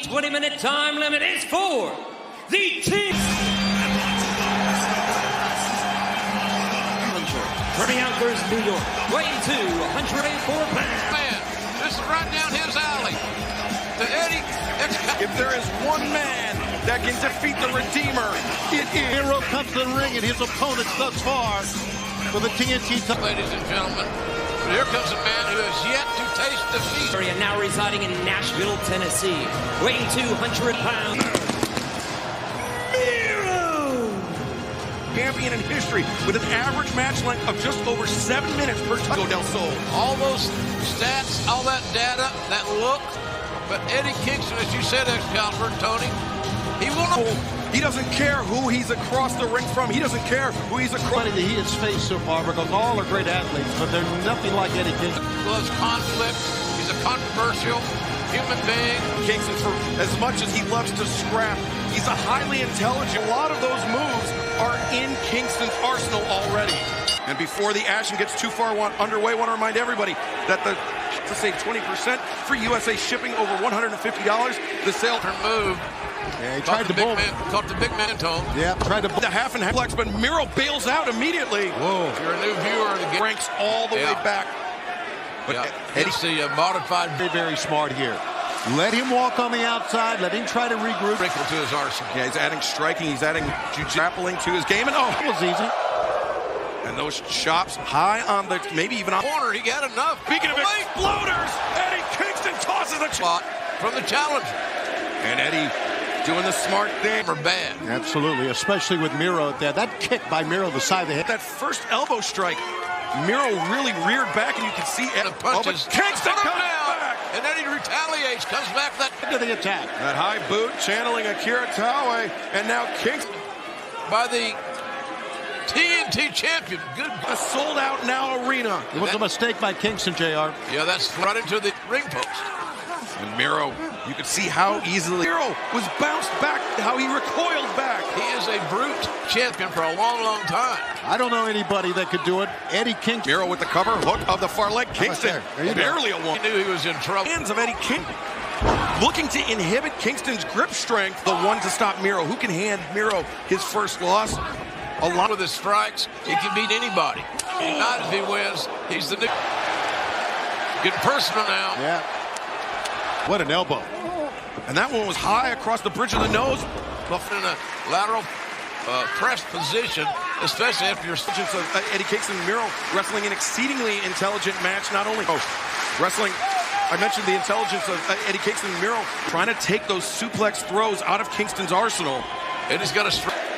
20-minute time limit is for the team. From Yonkers, New York, weighing 204 pounds. Man, this is right down his alley. To Eddie. If there is one man that can defeat the Redeemer, it is. Hero comes to the ring and his opponents thus far for the TNT title. Ladies and gentlemen, here comes a man who has yet to taste defeat. And now residing in Nashville, Tennessee, weighing 200 pounds. Champion in history with an average match length of just over 7 minutes per Taco del Sol. All those stats, all that data, that look. But Eddie Kingston, as you said, Excalibur, Tony, he will not. He doesn't care who he's across the ring from. He doesn't care who he's across. That he has faced so far because all are great athletes, but they're nothing like Eddie Kingston. Loves conflict. He's a controversial human being. Kingston, for as much as he loves to scrap, he's a highly intelligent. A lot of those moves are in Kingston's arsenal already. And before the action gets too far underway, I want to remind everybody that to save 20% free USA shipping over $150. The sale move. Yeah, he tried to caught the big man toe. Yeah, tried to the half and half flex, but Miro bails out immediately. Whoa! If you're a new viewer, the game ranks all the way back. But Eddie's the modified. Very, very smart here. Let him walk on the outside. Let him try to regroup. Wrinkle to his arsenal. Yeah, he's adding striking. He's adding grappling to his game. And it was easy. And those chops high on the, maybe even on corner. He got enough. Speaking of exploders, Eddie Kingston tosses a spot from the challenger. And Eddie doing the smart thing. For bad. Absolutely, especially with Miro there. That kick by Miro, the side of the head. That first elbow strike, Miro really reared back, and you can see the punches. Kingston comes back. And Eddie retaliates, comes back to the attack. That high boot channeling Akira Taue, and now Kingston by the TNT champion. Good. A sold-out now arena. It was a mistake by Kingston, JR. Yeah, that's right into the ring post. And Miro, you could see how easily Miro was bounced back, how he recoiled back. He is a brute champion for a long, long time. I don't know anybody that could do it. Eddie Kingston. Miro with the cover, hook of the far leg. Kingston, barely a one. He knew he was in trouble. Hands of Eddie Kingston. Looking to inhibit Kingston's grip strength, the one to stop Miro. Who can hand Miro his first loss? A lot with his strikes, he can beat anybody. Not if he wins. He's the new. Getting personal now. Yeah. What an elbow. And that one was high across the bridge of the nose. In a lateral press position, especially after your Eddie Kingston and Miro wrestling an exceedingly intelligent match. Not only wrestling, I mentioned the intelligence of Eddie Kingston and Miro trying to take those suplex throws out of Kingston's arsenal. Eddie's got a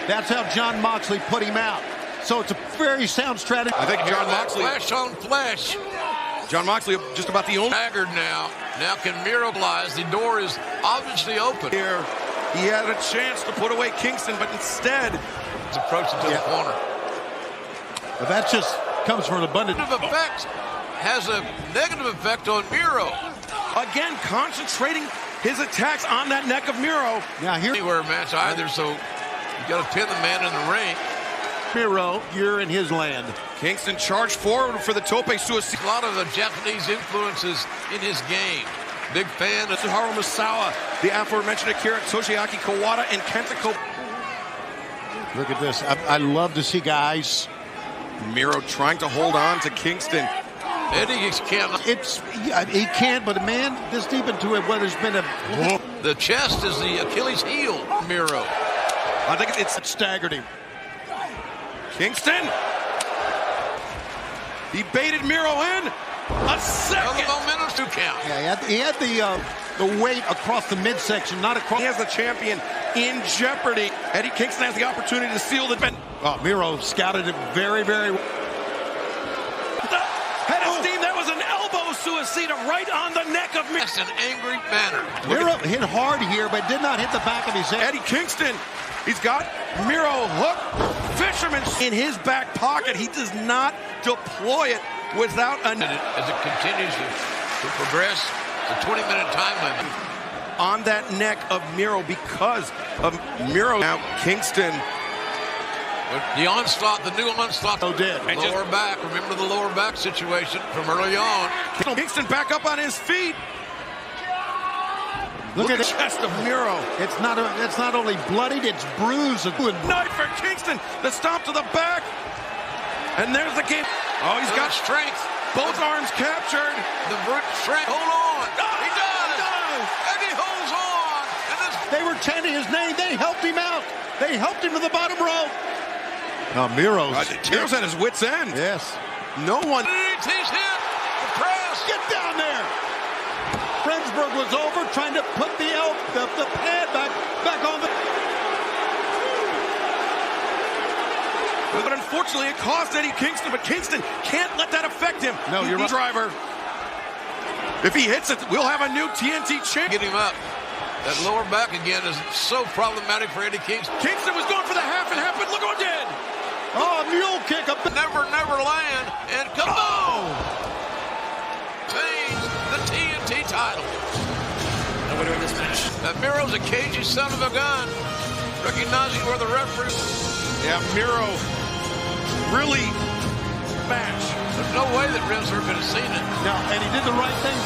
That's how John Moxley put him out. So it's a very sound strategy. I think John Moxley. Flesh on flesh. John Moxley just about the only. Haggard now. Now can Miro realize the door is obviously open. Here, he had a chance to put away Kingston, but instead he's approaching to the corner. But that just comes from an abundance. Effect has a negative effect on Miro. Again, concentrating his attacks on that neck of Miro. Now here, anywhere match either, so you got to pin the man in the ring. Miro, you're in his land. Kingston charged forward for the tope suicide. A lot of the Japanese influences in his game. Big fan of Tsuharu Misawa, the aforementioned Akira Toshiaki Kawada, and Kenta Look at this. I love to see guys. Miro trying to hold on to Kingston. Eddie can't. He can, but man, this deep into it, where there's been a. The chest is the Achilles heel, Miro. I think it's staggered him. Kingston. He baited Miro in. A second. The momentum to count. Yeah, he had the weight across the midsection, not across. He has the champion in jeopardy. Eddie Kingston has the opportunity to seal the bet. Oh, Miro scouted it very, very well. Head of steam, that was an elbow suicida right on the neck of Miro. That's an angry manner. Miro hit hard here, but did not hit the back of his head. Eddie Kingston, he's got Miro hooked. Fisherman in his back pocket. He does not deploy it without a... As it continues to progress, the 20-minute time limit. On that neck of Miro because of Miro. Now Kingston. The onslaught, the new onslaught. Oh, did. Lower back. Remember the lower back situation from early on. Kingston back up on his feet. Look at the chest of Miro. It's not only bloodied, it's bruised. Knife for Kingston. The stomp to the back. And there's the game. Oh, he's got strength. Both arms captured. The brute strength. Hold on. He does. And he holds on. And this... They were chanting his name. They helped him out. They helped him to the bottom rope. Now Miro's at his wit's end. Yes. No one. He's hit. The press. Get down there. Frensburg was over trying to put the pad back on the... But unfortunately, it cost Eddie Kingston, but Kingston can't let that affect him. No, you're right. Driver. If he hits it, we'll have a new TNT champ. Get him up. That lower back again is so problematic for Eddie Kingston. Kingston was going for the half and half, but look what he did. Oh, mule kick. Never land. And kaboom! Tains the TNT title. The winner of this match. That Miro's a cagey son of a gun. Recognizing where the referee... Yeah, Miro really match. There's no way that Rensler could have seen it. No, and he did the right thing.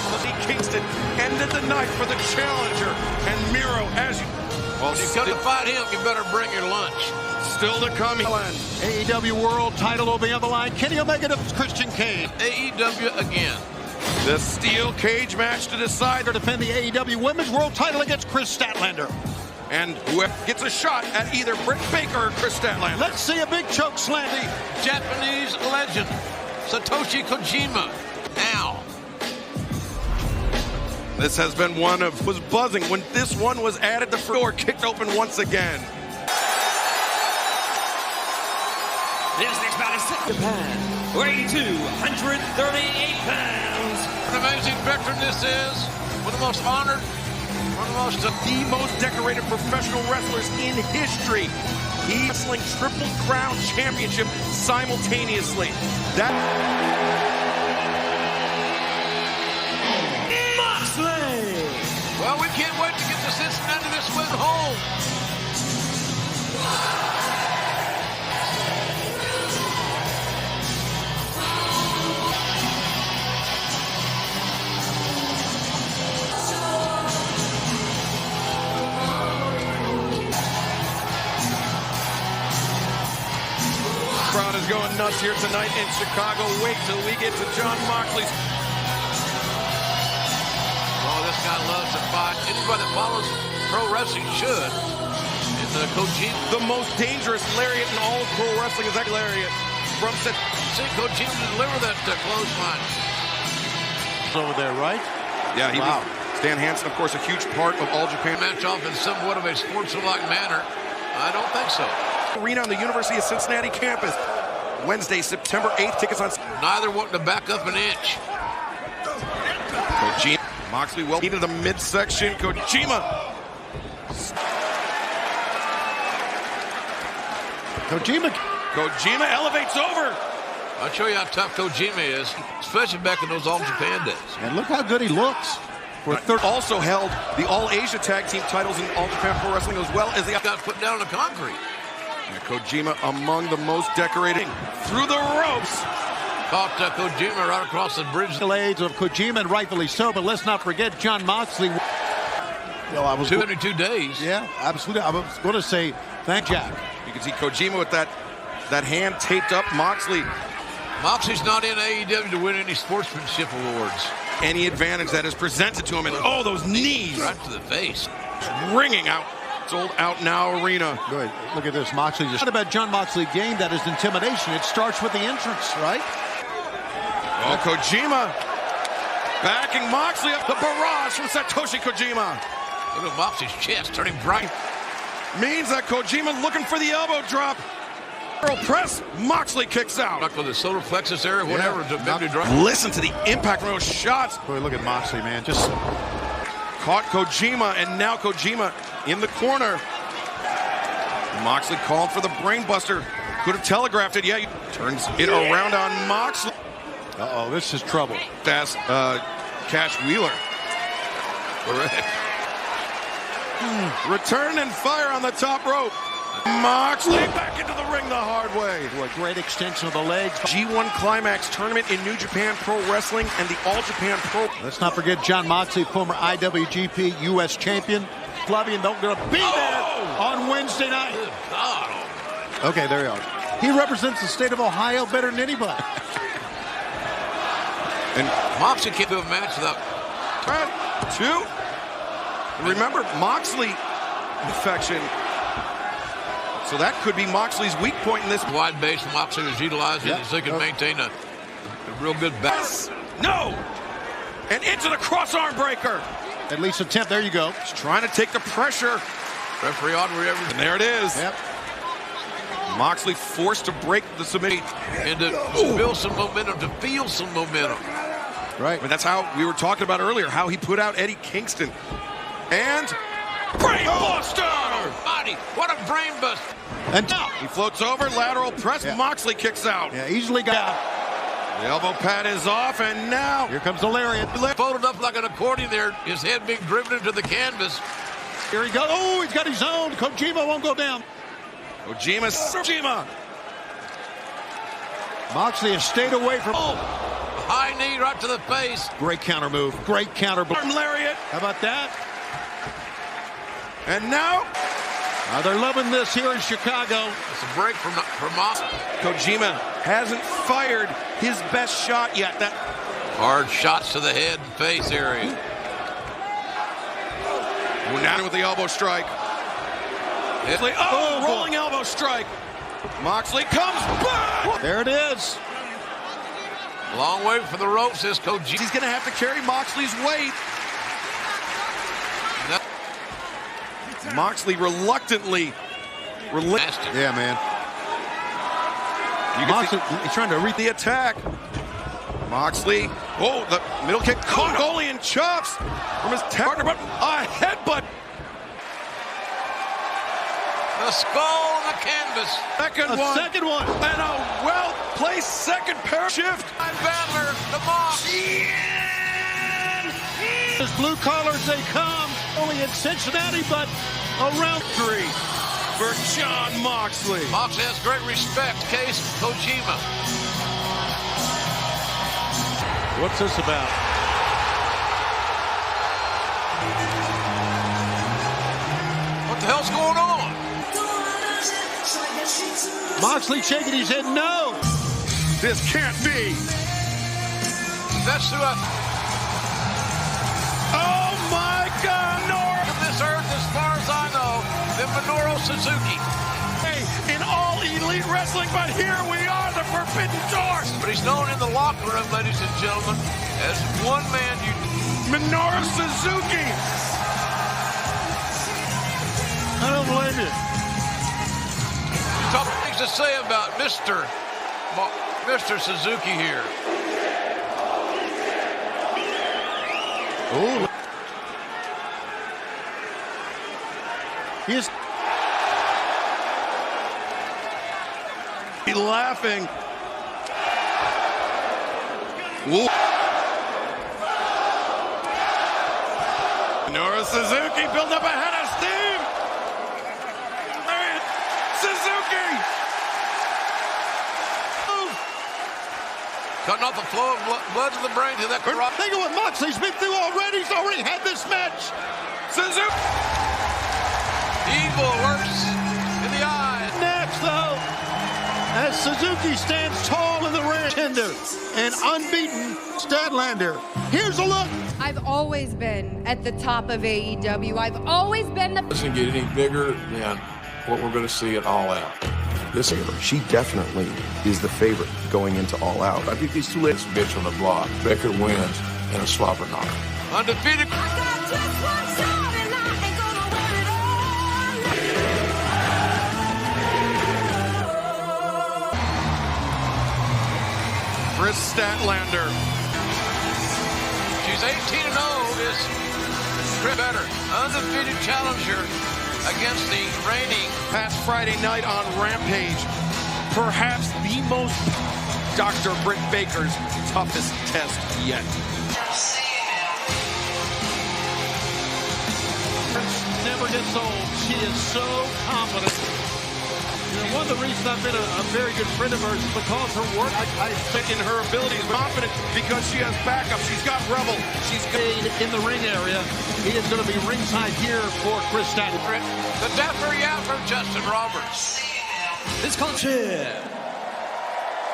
Kingston ended the night for the challenger. And Miro, as you... Well, if you come to fight him, you better bring your lunch. Still to come. AEW World title will be on the line. Kenny Omega to Christian Cage. AEW again. The steel cage match to decide. To defend the AEW Women's World title against Chris Statlander. And whoever gets a shot at either Britt Baker or Chris Statlander. Let's see a big choke slam. The Japanese legend, Satoshi Kojima. Now. This has been was buzzing when this one was added. The door kicked open once again. This next bout is set Japan, weighing 238 pounds. An amazing veteran this is. One of the most honored, the most decorated professional wrestlers in history. He's wrestling Triple Crown Championship simultaneously. Moxley! Well, we can't wait to get to Cincinnati this win home. Crowd is going nuts here tonight in Chicago. Wait till we get to Jon Moxley's. Oh, this guy loves to fight. Anybody that follows pro wrestling should. And Kojima. The most dangerous lariat in all of pro wrestling is that lariat. From see Kojima deliver that clothesline. Over there, right? Yeah, he was. Stan Hansen, of course, a huge part of All Japan. Match off in somewhat of a sportsmanlike manner. I don't think so. Arena on the University of Cincinnati campus. Wednesday, September 8th. Tickets on. Neither wanting to back up an inch. Kojima. Moxley well into the midsection. Kojima. Kojima elevates over. I'll show you how tough Kojima is, especially back in those All Japan days. And look how good he looks. Also held the All Asia Tag Team titles in All Japan Pro Wrestling, as well as the got put down on the concrete. And Kojima among the most decorated through the ropes. Caught Kojima right across the bridge. Accolades of Kojima, and rightfully so, but let's not forget Jon Moxley. Well, I was 72 days. Yeah, absolutely. I was going to say thank Jack. You can see Kojima with that hand taped up. Moxley's not in AEW to win any sportsmanship awards. Any advantage that is presented to him, and oh, those knees right to the face, ringing out. Sold out now arena. Good. Look at this. Moxley just. What about Jon Moxley game? That is intimidation. It starts with the entrance, right? Oh, Kojima backing Moxley up. The barrage from Satoshi Kojima. Look at Moxley's chest turning bright. Means that Kojima looking for the elbow drop. Press. Moxley kicks out. Not with the solar plexus area, whatever. Yeah, listen to the impact from those shots. Boy, look at Moxley, man. Just caught Kojima, and now Kojima in the corner. Moxley called for the brainbuster. Could have telegraphed it. Yeah, he turns it around on Moxley. Uh-oh, this is trouble. That's Cash Wheeler. Correct. Return and fire on the top rope. Moxley back into the ring the hard way. A great extension of the legs. G1 Climax tournament in New Japan Pro Wrestling and the All Japan Pro. Let's not forget John Moxley, former IWGP U.S. champion. Flavian don't gonna be there on Wednesday night. Good God. Okay, there you are. He represents the state of Ohio better than anybody. And Moxley can't do a match without. 2. Remember, Moxley infection. So that could be Moxley's weak point in this. Wide base Moxley is utilizing so he can maintain a real good back. No! And into the cross arm breaker. At least attempt. There you go. He's trying to take the pressure. Referee on wherever. And there it is. Yep. Moxley forced to break the submission. And to build some momentum, to feel some momentum. Right. But that's how we were talking about earlier, how he put out Eddie Kingston. And brain buster! Body, what a brain bust. And now He floats over, lateral press, Moxley kicks out. yeah, easily got out. The elbow pad is off, and now Here comes the lariat. Folded up like an accordion there, his head being driven into the canvas. Here he goes. Oh, he's got his own. Kojima won't go down. Kojima. Moxley has stayed away from. High knee right to the face. Great counter move. Great counter. Arm lariat. How about that? And now They're loving this here in Chicago. It's a break from Moxley. Kojima hasn't fired his best shot yet. That Hard shots to the head and face area. now with the elbow strike. Rolling elbow strike. Moxley comes back. There it is. Long way from the ropes is Kojima. He's going to have to carry Moxley's weight. Moxley reluctantly. Yeah, man. Moxley He's trying to read the attack. Moxley. Oh, the middle kick. Mongolian chops from his partner, but a headbutt. The skull on the canvas. Second one. And a well-placed second pair shift. Battler, the Mox. As blue collars they come, only in Cincinnati, but around 3 for John Moxley. Moxley has great respect. Case Kojima. What's this about? What the hell's going on? Moxley shaking his head, no. This can't be. That's who Oh my God! from this earth, as far as I know, than Minoru Suzuki. In all elite wrestling, but here we are, the Forbidden Door. But he's known in the locker room, ladies and gentlemen, as one man. Minoru Suzuki. I don't blame you. Tough things to say about Mr. Suzuki here. Oh. He's laughing. Whoa. Minoru Suzuki built up a head of steam. Suzuki. Cutting off the flow of blood to the brain to that rock. think of what Moxley's been through already. He's already had this match. Suzuki. Evil lurks in the eyes. Next, though, as Suzuki stands tall in the ring, tender and unbeaten Statlander. Here's a look. I've always been at the top of AEW. I've always been the... Doesn't get any bigger than what we're going to see at All Out. This year, She definitely is the favorite going into All Out. I think these two ladies. bitch on the block. Becker wins in a slobber knocker. Undefeated. Chris Statlander. She's 18-0. Is Chris Better, undefeated challenger against the reigning. Past Friday night on Rampage. Perhaps the most Dr. Britt Baker's toughest test yet. Never gets old. She is so confident. One of the reasons I've been a very good friend of hers is because her work. I think in her abilities, confident because she has backup. She's got Rebel. She's In the ring area. He is going to be ringside here for Chris Statlander. The death or yeah from Justin Roberts. This culture.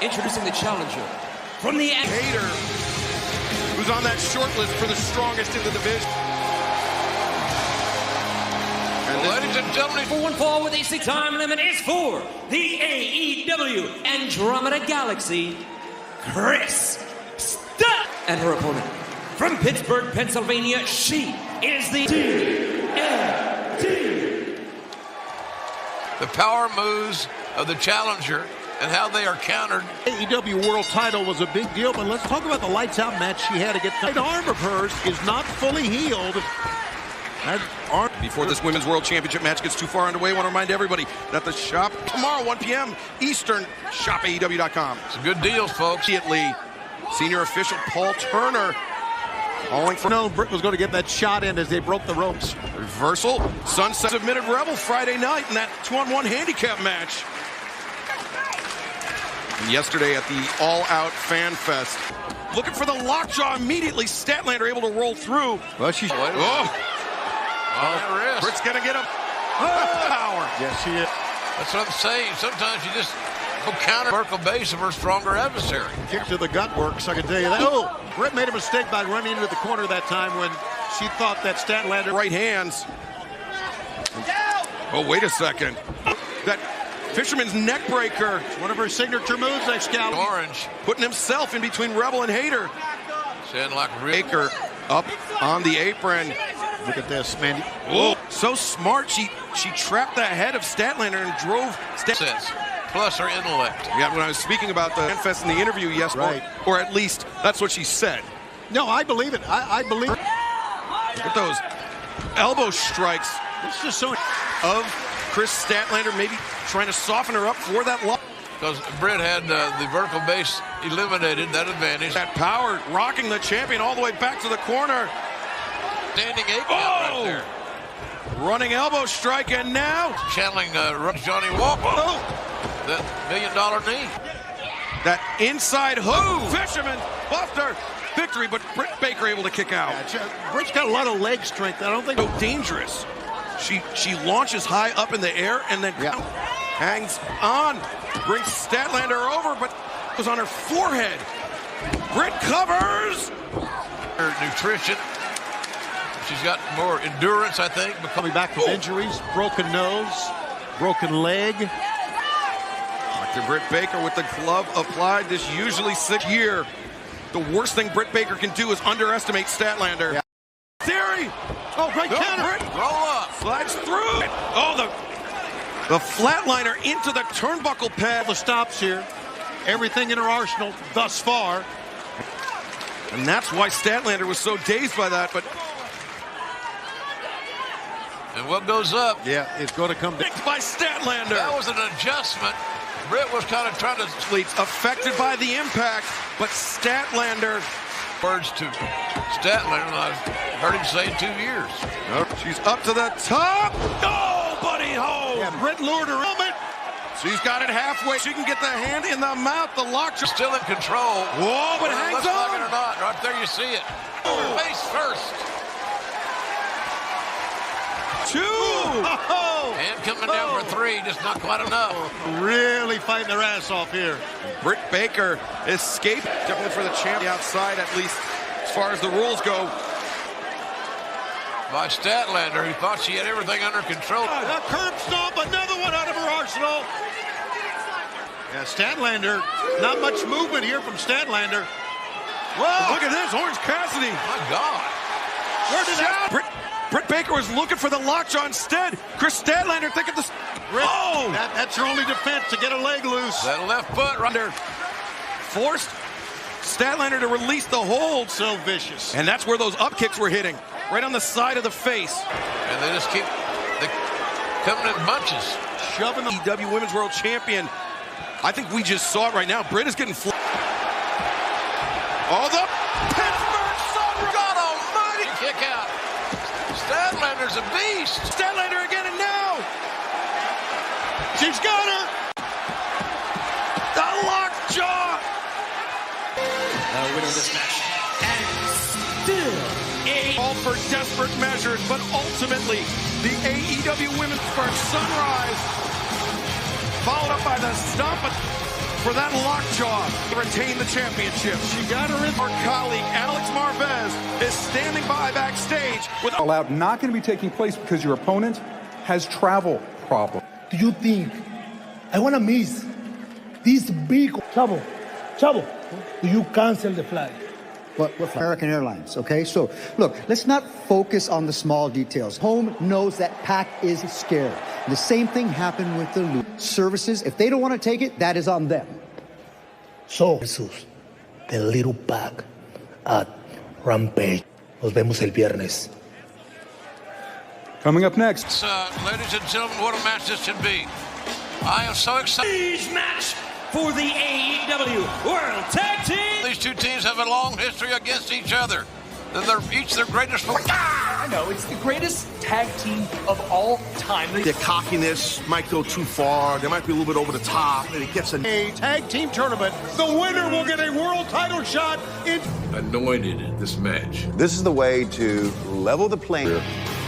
Introducing the challenger from the Hater, who's on that short list for the strongest in the division. Ladies and gentlemen, 4-1 fall with a 6-time limit is for the AEW Andromeda Galaxy, Chris Stott. And her opponent from Pittsburgh, Pennsylvania, she is the TNT. the power moves of the challenger and how they are countered. AEW World Title was a big deal, but let's talk about the lights out match she had against. The right arm of hers is not fully healed. Before this Women's World Championship match gets too far underway, I want to remind everybody that the shop tomorrow, 1 p.m. Eastern, shopaew.com. It's a good deal, folks. Immediately, senior official Paul Turner calling for No, Britt was going to get that shot in as they broke the ropes. reversal. Sunset submitted Rebel Friday night in that 2-on-1 handicap match. And yesterday at the All Out Fan Fest, looking for the lockjaw immediately. Statlander able to roll through. Well, she's. Britt's gonna get a power. Yes, she is. That's what I'm saying. Sometimes you just go counter vertical base of her stronger adversary. Kick to the gut works, I can tell you that. Oh, Britt made a mistake by running into the corner that time when she thought that Statlander. Right hands. Oh, wait a second. That Fisherman's neck breaker. One of her signature moves, Excalibur. Orange. Putting himself in between Rebel and Hater. Sound like Rick. Baker up on the apron. Look at this, man. Oh, so smart. She trapped the head of Statlander and drove Plus her intellect. Yeah, when I was speaking about the Fest in the interview yesterday, Right. or at least that's what she said. No, I believe it. I believe it. Look at those elbow strikes It's just so. of Chris Statlander, maybe trying to soften her up for that lock. Because Britt had the vertical base eliminated, that advantage. That power rocking the champion all the way back to the corner. Standing 8 count right there. Running elbow strike, and now Channeling Johnny Walker. oh, That $1 million knee. that inside hook. Fisherman Buster victory, but Britt Baker able to kick out. Britt's got a lot of leg strength. I don't think. So dangerous. She launches high up in the air and then hangs on. Brings Statlander over, but was on her forehead. Britt covers. Her nutrition. She's got more endurance, I think. Coming back from injuries, broken nose, broken leg. Dr. Britt Baker with the glove applied. This usually 6th year. The worst thing Britt Baker can do is underestimate Statlander. Yeah. Theory. Oh, great counter. Britt Roll up. slides through. Oh, the flatliner into the turnbuckle pad. The stops here. Everything in her arsenal thus far. And that's why Statlander was so dazed by that, but And what goes up? Yeah, it's going to come down. picked by Statlander. That was an adjustment. Britt was kind of trying to Athletes affected by the impact, but Statlander. words to Statlander. I've heard him say in 2 years. She's up to the top. Oh, buddy ho. Yeah, Britt lured her helmet. She's got it halfway. She can get the hand in the mouth. The lockjaw. Still in control. Whoa, but Whether it hangs looks like it or on. not. Right there you see it. Face first. 2. Oh, And coming down for 3, just not quite enough. really fighting their ass off here. Britt Baker escaped. Definitely for the champ outside, at least as far as the rules go. By Statlander, who thought she had everything under control. A curb stomp, another one out of her arsenal. Yeah, Statlander, not much movement here from Statlander. Whoa! Look at this, Orange Cassidy. My God. Where did that? Britt Baker was looking for the lockjaw instead. Chris Statlander thinking this. Oh! That's her only defense, to get a leg loose. That left foot right there. Forced Statlander to release the hold. So vicious. And that's where those up kicks were hitting. Right on the side of the face. And they just keep coming in bunches. Shoving the AEW Women's World Champion. I think we just saw it right now. Britt is getting Oh, the Pittsburgh Sun. God almighty, kick out. Statlander's a beast. Statlander again, and now She's got her. winner of this match. And still All for desperate measures, but ultimately, the AEW Women's Spark Sunrise, followed up by the stomp for that lockjaw to retain the championship. She got her in. Our colleague, Alex Marvez, is standing by backstage with All Out not going to be taking place because your opponent has travel problems. Do you think I want to miss this big Chavo? Do you cancel the flight? But with American Airlines, okay? So, look, let's not focus on the small details. Home knows that Pac is scared. The same thing happened with the Loop services. If they don't want to take it, that is on them. So, Jesus, the little Pac at Rampage. Nos vemos el viernes. Coming up next. Ladies and gentlemen, what a match this should be. I am so excited. Huge match for the AEW World Tag Team. These two teams have a long history against each other. They're each their greatest. I know, it's the greatest tag team of all time. Their cockiness might go too far. They might be a little bit over the top, and it gets a tag team tournament. The winner will get a world title shot in. Anointed this match. This is the way to level the playing.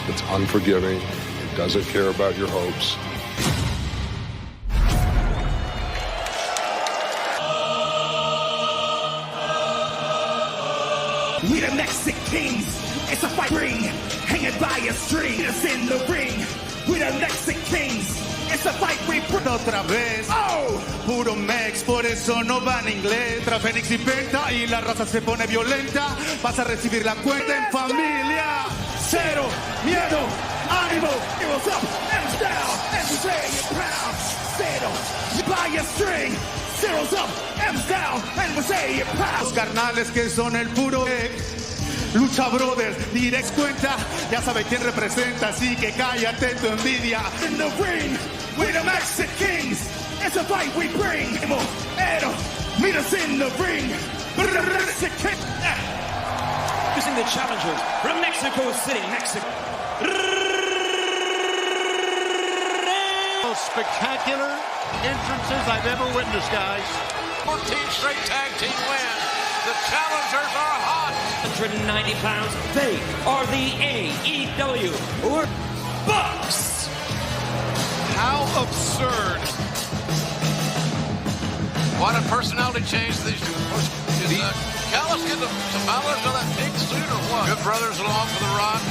It's unforgiving. It doesn't care about your hopes. We the Mexicans, it's a fight ring, hanging by a string, it's in the ring. We the Mexicans, it's a fight we bring. Otra vez, puro Mex, por eso no va en inglés. Tra Fénix y Penta y la raza se pone violenta. Vas a recibir la cuenta en familia. Cero miedo, ánimo. It was up and down, and we say it proud. Cero, by a string. Zero's up, M's down, and we say it proud. Los carnales que son el puro Lucha Brothers, direct cuenta, ya sabe quién representa, así que cállate tu envidia. In the ring, we're the Mexicans, it's a fight we bring. Meet us in the ring, Mexican. Using the challengers from Mexico City, Mexico. Most spectacular entrances I've ever witnessed, guys. 14 straight tag team wins. The challengers are hot. 190 pounds. They are the AEW Bucks. how absurd. What a personality change these two. Is Callis getting some mileage on that pink suit or what? Good brothers along for the ride.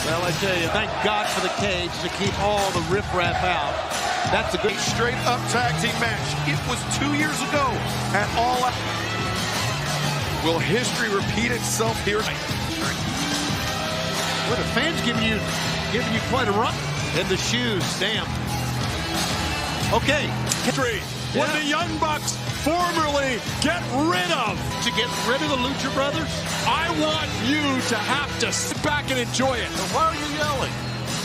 Well, I tell you, thank God for the cage to keep all the riffraff out. That's a good straight-up tag team match. It was 2 years ago at All Out. Will history repeat itself here? Well, the fans giving you quite a run. And the shoes, damn. Okay. What the Young Bucks formerly get rid of. To get rid of the Lucha Brothers? I want you to have to sit back and enjoy it. So why are you yelling?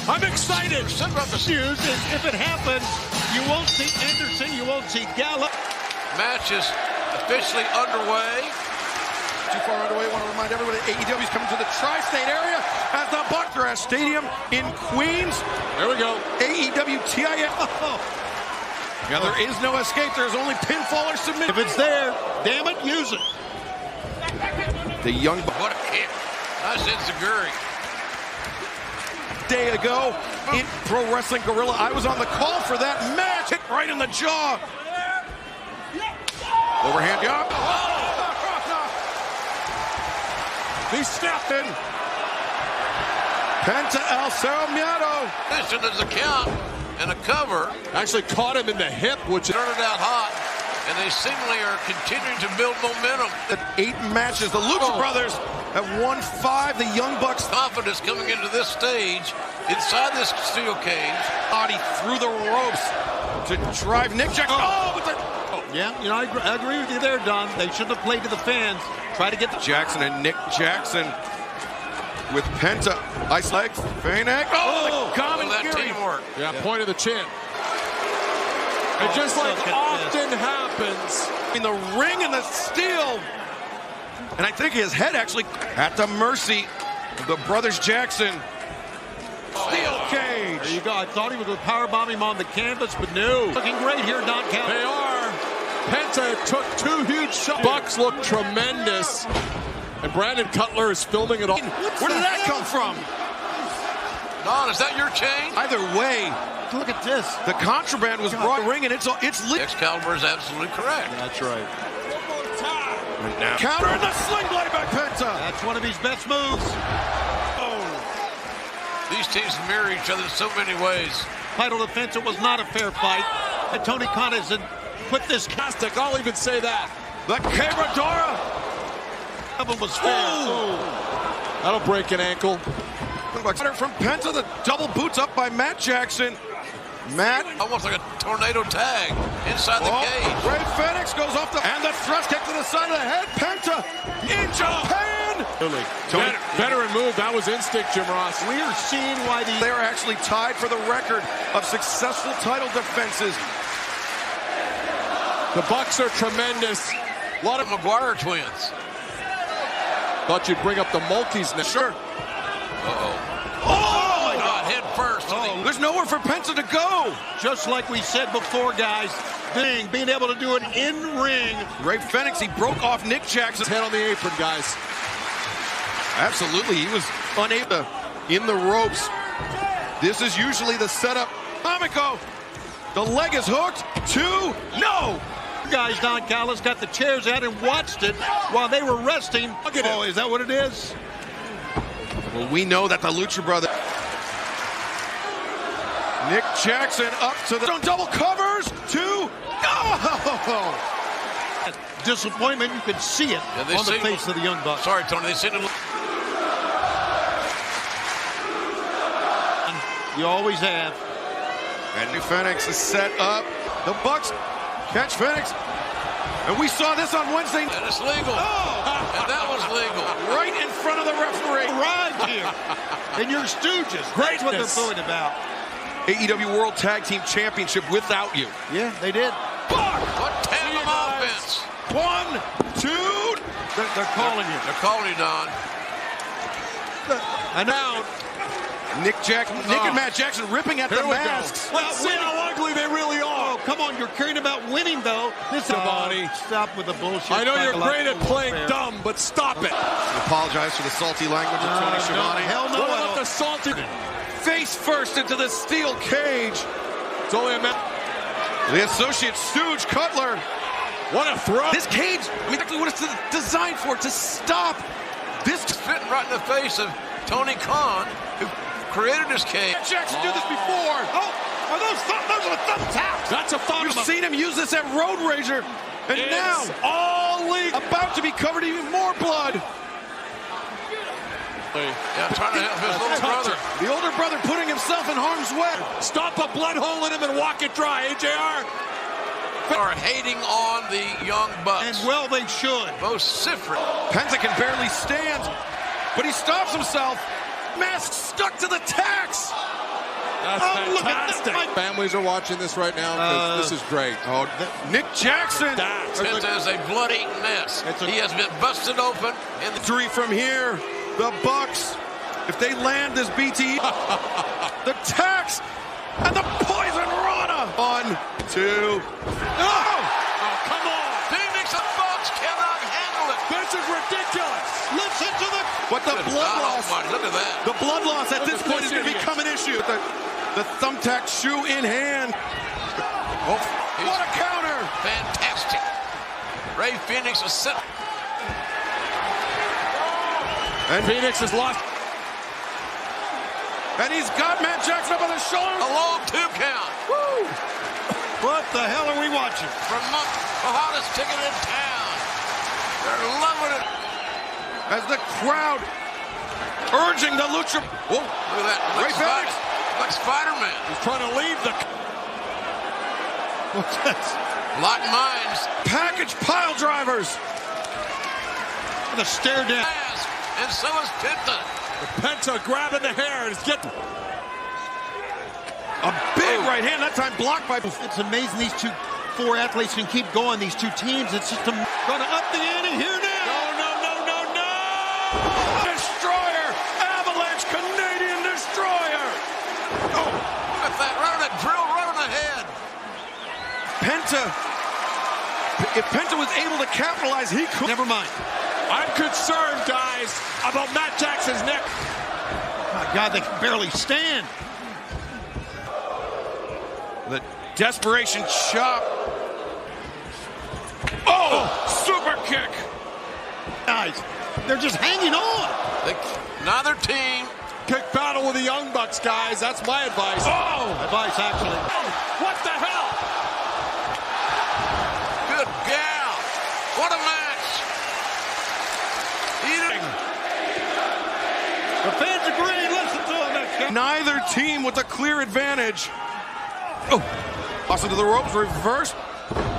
I'm excited. Sit up the shoes. If it happens, you won't see Anderson, you won't see Gallup. Match is officially underway. Too far underway. I want to remind everybody AEW is coming to the tri-state area at the Buckgrass Stadium in Queens. There we go. AEW TIF. Yeah, there is no escape. There's only pinfall or submission. If it's there, damn it, use it. The Young Bucks. What a kick. Nice enziguri. Day ago in Pro Wrestling Guerrilla, I was on the call for that match. Hit right in the jaw. Overhand job. He snapped in. Penta El Cero Miedo. This is a count and a cover. Actually caught him in the hip, which started out hot, and they seemingly are continuing to build momentum. 8 matches. The Lucha Brothers have won 5. The Young Bucks. Confidence coming into this stage, inside this steel cage. Body through the ropes to drive Nick Jackson. Yeah, you know, I agree with you there, Don. They shouldn't have played to the fans. Try to get the Jackson and Nick Jackson with Penta. Ice legs. Fainek. Oh, the common teamwork. Yeah, point of the chin. And just like often happens in the ring and the steel. And I think his head actually at the mercy of the brothers Jackson. Steel cage. There you go. I thought he was going to powerbomb him on the canvas, but no. Looking great here, Don Callis. They are. Penta took 2 huge shots. Bucks look tremendous. And Brandon Cutler is filming it all. Where did that come from? Don, is that your chain? Either way, Look at this. the contraband was brought ring, and it's lit. Excalibur is absolutely correct. That's right. And now counter and the sling blade by Penta. That's one of his best moves. These teams mirror each other in so many ways. Title defense, it was not a fair fight. And Tony Khan has put this Fantastic. I'll even say that. The Quebradora. of them was fair. That'll break an ankle. From Penta, the double boots up by Matt Jackson. Matt. Almost like a tornado tag inside the cage. Ray Phoenix goes off the... And the thrust kick to the side of the head. Penta in Japan. Veteran move. That was instinct, Jim Ross. We are seeing why they are actually tied for the record of successful title defenses. The Bucks are tremendous. A lot of McGuire twins. Thought you'd bring up the Mulkeys now. Sure. Oh my God, head first. There's nowhere for Penta to go. Just like we said before, guys, being able to do it in ring. Ray Phoenix, he broke off Nick Jackson's head on the apron, guys. Absolutely, he was unable to in the ropes. This is usually the setup. Amico, the leg is hooked. 2, no. Guys, Don Callis got the chairs out and watched it while they were resting. Oh, is that what it is? Well, we know that the Lucha Brother. Nick Jackson up to the double covers. 2, no. Disappointment, you could see it on the face of the Young Bucks. Sorry, Tony, they seem to... You always have. And New Phoenix is set up. The Bucks catch Phoenix. And we saw this on Wednesday. And it's legal. And that was legal. Right in front of the referee. Arrived here. And your stooges. That's what they're throwing about. AEW World Tag Team Championship without you. Yeah, they did. What tandem offense. 1, 2. They're calling you. They're calling you, Don. And now... Nick and Matt Jackson ripping at the masks. Well, see how ugly they really are. Oh, come on, you're caring about winning, though. This stop with the bullshit. I know you're great at playing dumb, but stop it. I apologize for the salty language of Tony Schiavone. Hell no. What about the salty? Face first into the steel cage. It's only a matter. The associate stooge Cutler. What a throw. This cage, I mean, what it's designed for, to stop. This fitting right in the face of Tony Khan, who created this cage. Jackson did this before. Oh, are those are thumbtacks? That's a fun. You've seen him use this at Road Rager. And now, all league about to be covered in even more blood. Yeah, trying to help his little brother. The older brother putting himself in harm's way. Stop a blood hole in him and walk it dry, AJR. Are hating on the Young Bucks. And well, they should. Vociferous. Penta can barely stand, but he stops himself. Mask stuck to the tacks. That's fantastic. Families are watching this right now because this is great. Oh, Nick Jackson. Penta is a blood-eaten mess. He has been busted open. In the 3 from here. The Bucks, if they land this BTE, the tax and the poison Rana. 1, 2. Oh, come on. Phoenix and Bucks cannot handle it. This is ridiculous. Listen to the... But the blood loss. Look at that. The blood loss at this point is going to become an issue. The thumbtack shoe in hand. Oh, what a counter. Fantastic. Ray Phoenix is set. And Phoenix has lost. And he's got Matt Jackson up on the shoulder. A long 2 count. Woo! What the hell are we watching? From the hottest ticket in town. They're loving it. As the crowd urging the Lucha. Whoa, look at that. Like Spider-Man. He's trying to leave the... What's that? Lock minds. Package pile drivers. The stare down. And so is Penta. Penta grabbing the hair. It's getting... A big right hand, that time blocked by... It's amazing these 4 athletes can keep going, these 2 teams. It's just going to up the ante here now. No. Destroyer! Avalanche Canadian Destroyer! Oh, look at that. Right on that drill, right on the head. Penta If Penta was able to capitalize, he could. Never mind. I'm concerned, guys, about Matt Jackson's neck. My God, they can barely stand. The desperation chop. Oh, super kick. Guys, they're just hanging on. Neither team. Kick battle with the Young Bucks, guys. That's my advice. Oh! Advice, actually. Oh, what the hell? Good gal. What a match. Eating. The fans agree. Listen to him next guy. Neither team with a clear advantage. Oh, toss into the ropes, reverse.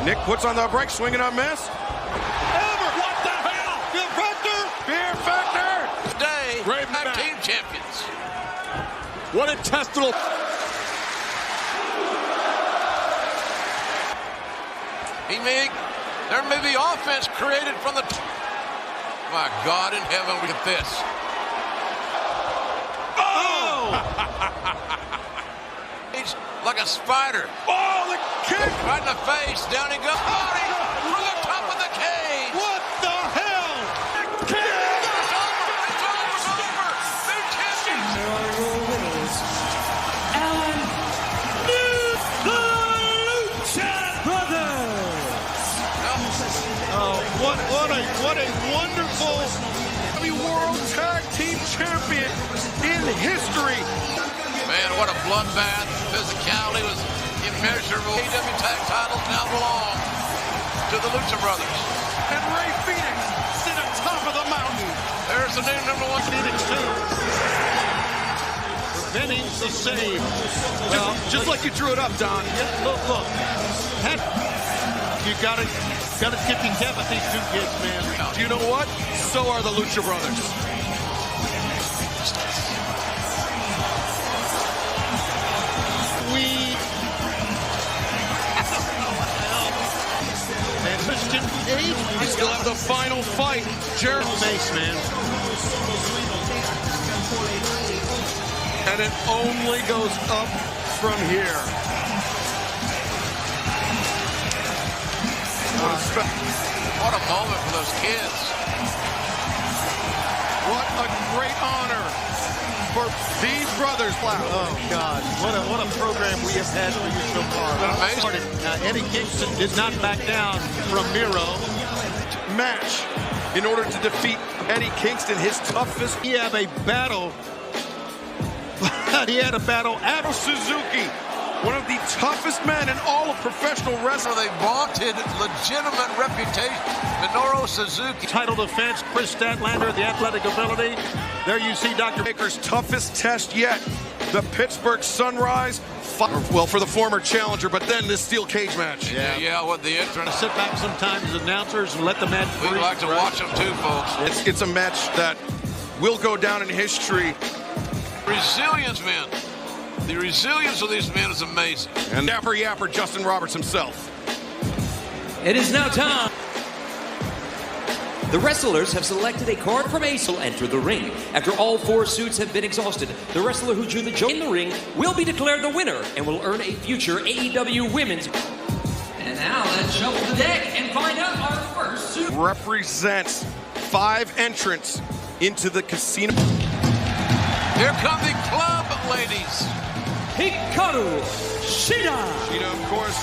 Nick puts on the brake, swinging on miss. What the hell? Fear factor. Fear factor. Today, Great tag match. team champions. What intestinal... There may be offense created from the... My God in heaven, look at this. Oh! He's like a spider. Oh, the kick! Right in the face, down he goes. Oh, from the top of the cage. What the hell? It's over. New champions. There are your winners, and the Lucha Brothers. Oh, what a wonderful World Tag Team Champion in history. Man, what a bloodbath. Physicality was immeasurable. AEW tag titles now belong to the Lucha Brothers. And Ray Phoenix to the top of the mountain. There's the new number one. Phoenix too. Preventing the save. Well, just like you drew it up, Don. Yeah, look. You gotta get together with these two kids, man. Do you know what? So are the Lucha Brothers. And Christian Cage. We still have the final fight. Jared Mace, man. And it only goes up from here. What a moment for those kids. What a great honor for these brothers. Oh God! What a program we have had for you so far. Eddie Kingston did not back down from Miro. Match in order to defeat Eddie Kingston, his toughest. He had a battle. He had a battle at Suzuki, one of the toughest men in all of professional wrestling. They vaunted legitimate reputation. Minoru Suzuki. Title defense, Chris Statlander, the athletic ability. There you see Dr. Baker's toughest test yet. The Pittsburgh Sunrise. Well, for the former challenger, but then this steel cage match. Yeah, with the entrance. Sit back sometimes as announcers and let the match breathe. We'd like to watch them too, folks. It's a match that will go down in history. Resilience, men. The resilience of these men is amazing. And Yapper Justin Roberts himself. It is now time. The wrestlers have selected a card from Ace to enter the ring. After all 4 suits have been exhausted, the wrestler who drew the joke in the ring will be declared the winner and will earn a future AEW Women's. And now let's shuffle the deck and find out our first suit. Represents 5 entrants into the casino. Here come the club ladies. Hikaru Shida. Shida, of course,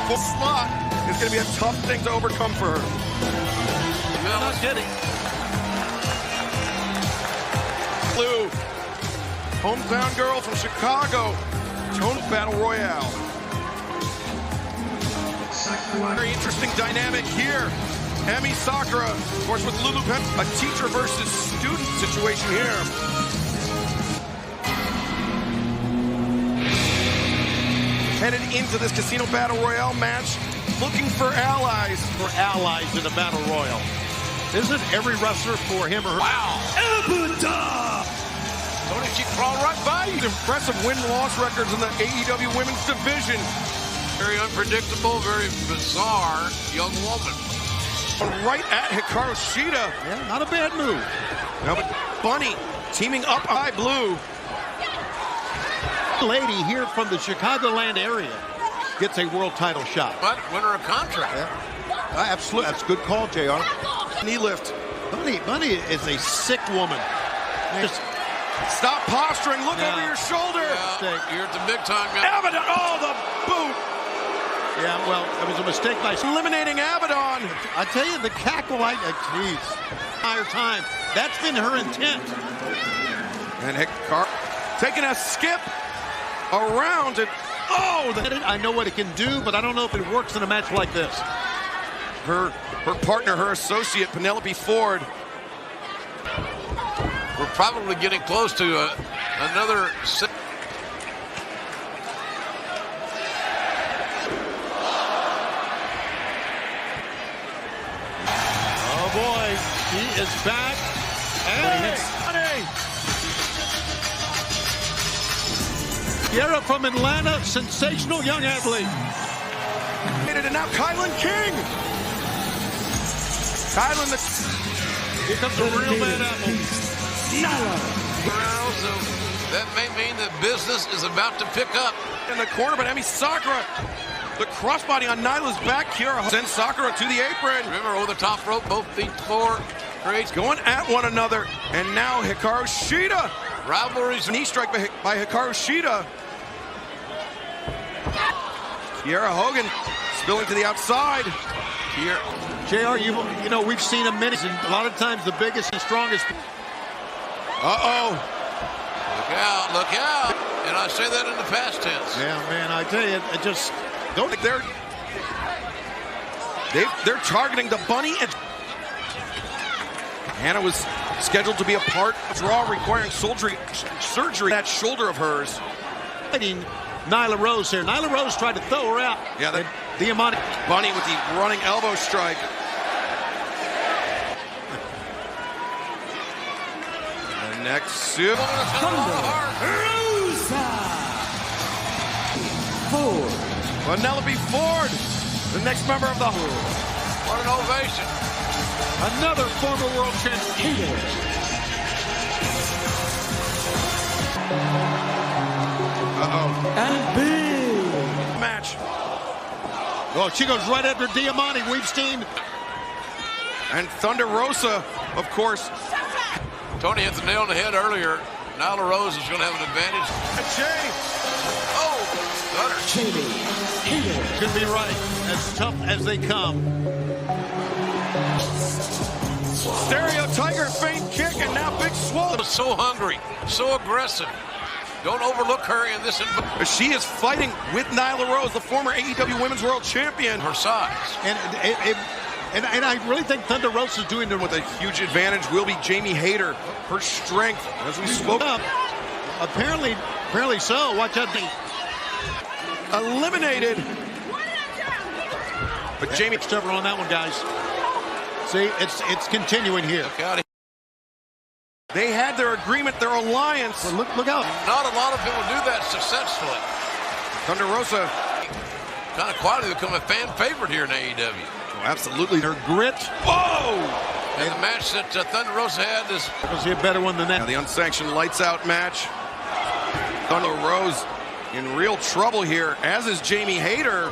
full spot. It's going to be a tough thing to overcome for her. I'm not kidding. Blue, hometown girl from Chicago, Tone Battle Royale. Very interesting dynamic here. Emi Sakura, of course, with Lulu Pen, a teacher versus student situation here. Headed into this Casino Battle Royale match, looking for allies. In the Battle Royal. Isn't every wrestler for him or her? Wow. Ebada! Tony, she crawled right by you. Impressive win-loss records in the AEW Women's Division. Very unpredictable, very bizarre young woman. Right at Hikaru Shida. Yeah, not a bad move. No, but Bunny teaming up high blue. Lady here from the Chicagoland area gets a world title shot. But winner of contract. Yeah. Absolutely. That's a good call, JR. Knee lift. Bunny is a sick woman. Just stop posturing. Look over your shoulder. You're at the big time, man. Abaddon. Oh, the boot. Yeah, well, it was a mistake by eliminating Abaddon. I tell you, the cackle, jeez. Entire time. That's been her intent. And Hikaru taking a skip around it. Oh, I know what it can do, but I don't know if it works in a match like this. Her partner, her associate, Penelope Ford. We're probably getting close to another. Oh boy, he is back. Hey, Kiera from Atlanta, sensational young athlete. And now Kylan King. Kylan, here comes a real bad apple. So that may mean that business is about to pick up. In the corner, but Emi Sakura, the crossbody on Nyla's back. Kiera sends Sakura to the apron. Remember, over the top rope, both feet forward. Creates going at one another. And now Hikaru Shida. Rivalries. Knee strike by Hikaru Shida. Kiera Hogan spilling to the outside. Here, JR, you know, we've seen him many, and a lot of times the biggest and strongest. Uh-oh. Look out, look out. And I say that in the past tense. Yeah, man, I tell you, it just don't think they're targeting the bunny. And Hannah was scheduled to be a part of draw requiring surgery. That shoulder of hers. Nyla Rose here. Nyla Rose tried to throw her out. Yeah, the Diamante. Bunny with the running elbow strike. And the next suit. Penelope Ford, the next member of the. What an ovation. Another former world champion. And big match. Oh, she goes right after Diamante. We've seen. And Thunder Rosa, of course. Tony hit the nail on the head earlier. Nyla Rose is going to have an advantage. Oh, Thunder. Could be right. As tough as they come. Stereo Tiger feint kick, and now Big Swole. So hungry, so aggressive. Don't overlook her in this. She is fighting with Nyla Rose, the former AEW Women's World Champion. Her size. And I really think Thunder Rosa is doing it with a huge advantage. Will be Jamie Hayter. Her strength, as we spoke up. Apparently so. Watch out. Eliminated. But Jamie Trevor on that one, guys. See, it's continuing here. They had their agreement, their alliance. Well, look out. Not a lot of people do that successfully. Thunder Rosa. Kind of quietly become a fan favorite here in AEW. Oh, absolutely. Her grit. Oh! And the match that Thunder Rosa had is. Was he a better one than that? Now the unsanctioned lights out match. Thunder Rose in real trouble here, as is Jamie Hayter.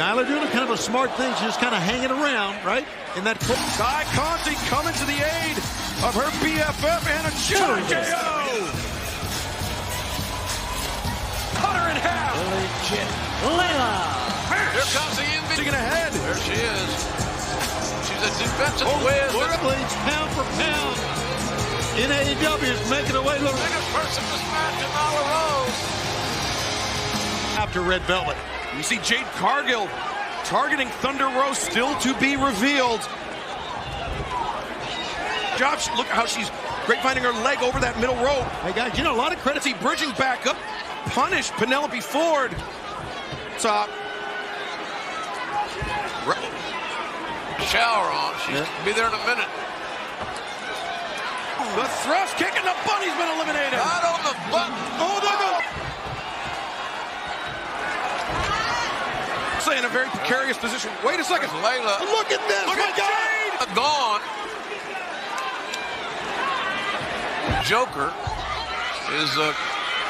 Nyla doing kind of a smart thing. She's just kind of hanging around, right? In that. Guy Conti coming to the aid of her BFF and a KO. Cut her in half. Legit Layla. Here comes the MVP. Taking ahead. There she is. She's a defensive whiz. Bleeds pound for pound. In AEW is making her way. The biggest person in this match is Nyla Rose. After Red Velvet. You see Jade Cargill targeting Thunder Rose, still to be revealed. Josh, look how she's grapevine her leg over that middle rope. Hey guys, you know, a lot of credit. See, bridging back up, punish Penelope Ford. Top. Shower on. She'll be there in a minute. The thrust kick, and the bunny's been eliminated. Not on the button. Oh, no. In a very precarious position. Wait a second. Layla. Look at this. Look at Jade. Gone. Joker is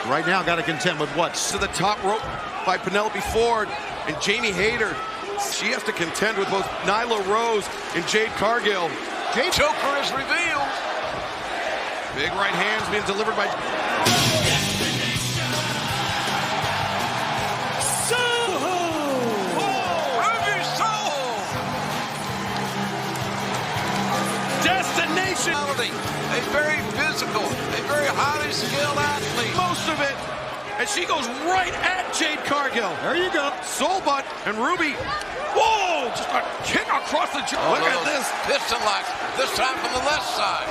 right now got to contend with what? To the top rope by Penelope Ford and Jamie Hayter She has to contend with both Nyla Rose and Jade Cargill. Jade Joker is revealed. Big right hands being delivered by Destination. A very physical, a very highly skilled athlete. Most of it. And she goes right at Jade Cargill. There you go. Soulbutt and Ruby. Whoa! Just a kick across the jaw. Look at this. Piston like this time from the left side.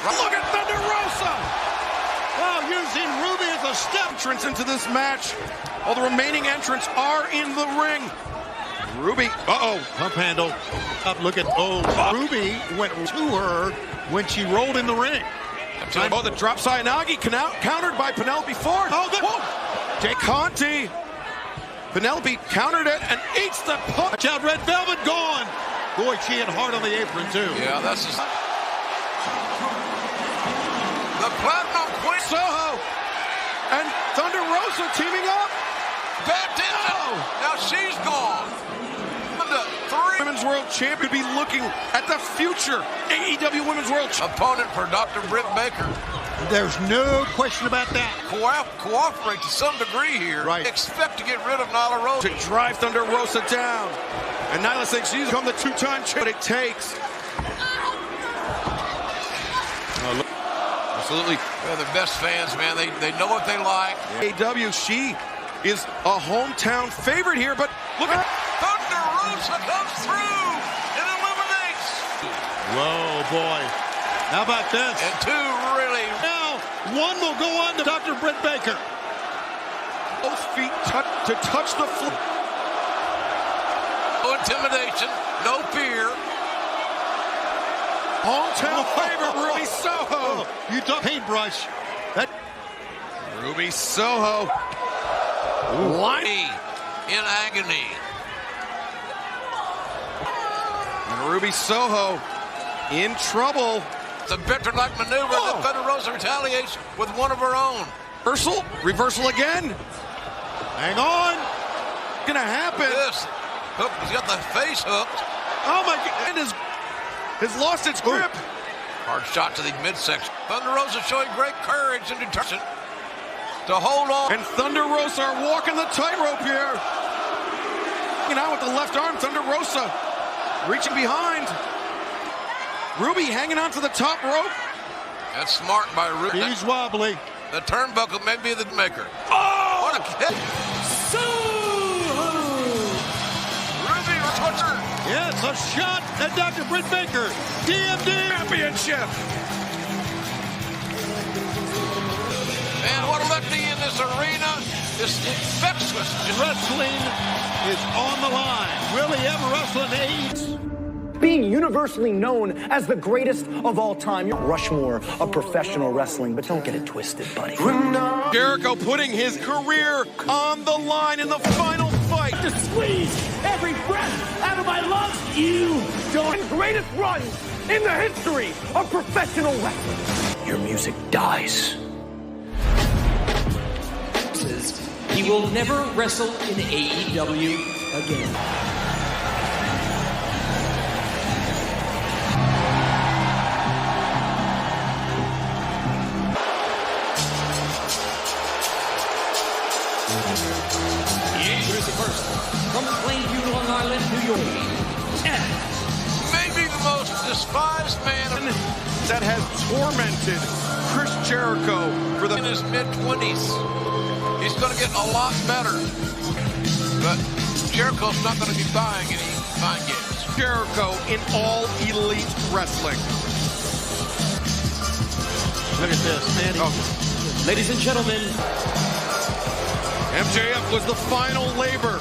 Look at Thunder Rosa. Wow, using Ruby as a step. Entrance into this match. All the remaining entrants are in the ring. Ruby. Pump handle. Up, look at, Ruby went to her when she rolled in the ring. Oh, the drop Sayanagi countered by Penelope Ford. Jay Conti. Penelope countered it and eats the punch. Watch out, Red Velvet gone. Boy, she had hard on the apron, too. Yeah, that's just... The Platinum Queen. Soho and Thunder Rosa teaming up. Bad tension. Now she's gone. Women's World Champion could be looking at the future AEW Women's World Champion. Opponent for Dr. Britt Baker. There's no question about that. Cooperate to some degree here. Right. Expect to get rid of Nyla Rose. To drive Thunder Rosa down. And Nyla thinks she's become the two-time champion. But it takes. Absolutely. They're the best fans, man. They know what they like. AEW, she is a hometown favorite here, but look at Thunder Rosa comes through and eliminates. Whoa, boy. How about this? And two really. Now, one will go on to Dr. Britt Baker. Both feet to touch the floor. No intimidation, no fear. Hometown favorite, Ruby Soho. You took paintbrush. Ruby Soho. Whiny in agony. And Ruby Soho in trouble. The Victor-like maneuver that Thunder Rosa retaliates with one of her own. Reversal again. Hang on. Gonna happen. This hook, he's got the face hooked. Oh my God, and has lost its grip. Hard shot to the midsection. Thunder Rosa showing great courage and determination to hold on. And Thunder Rosa are walking the tightrope here. You know, with the left arm, Thunder Rosa reaching behind. Ruby hanging on to the top rope. That's smart by Ruby. He's wobbly. The turnbuckle may be the maker. Oh! What a kick. Ruby Twitter. Yeah, it's a shot at Dr. Britt Baker. DMD Championship. Man, what a lefty in this arena. This infectious. Wrestling is on the line. Will he ever wrestle in AIDS? Being universally known as the greatest of all time. You're Rushmore of professional wrestling, but don't get it twisted, buddy. Jericho putting his career on the line in the final fight. To squeeze every breath out of my lungs. You don't. Greatest run in the history of professional wrestling. Your music dies. He will never wrestle in AEW again. Introducing first, from Plainview, Long Island, New York, maybe the most despised man that has tormented Chris Jericho in his mid-20s. He's going to get a lot better, but Jericho's not going to be buying any mind games. Jericho in all elite wrestling. Look at this, man. Ladies and gentlemen, MJF was the final labor.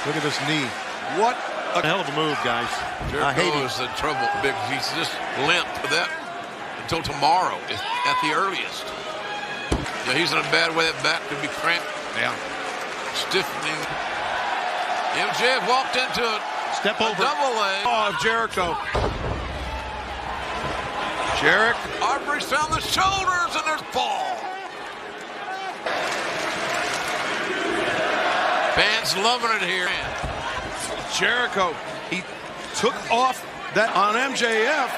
Look at this knee. What a hell of a move, guys. Jericho is the trouble, big. He's just limp for that until tomorrow at the earliest. Yeah, he's in a bad way. That back could be cramped. Yeah. Stiffening. MJF walked into it. Step over. Double leg. Oh, of Jericho. Aubrey's found the shoulders and there's fall. Fans loving it here. Jericho, he took off that on MJF.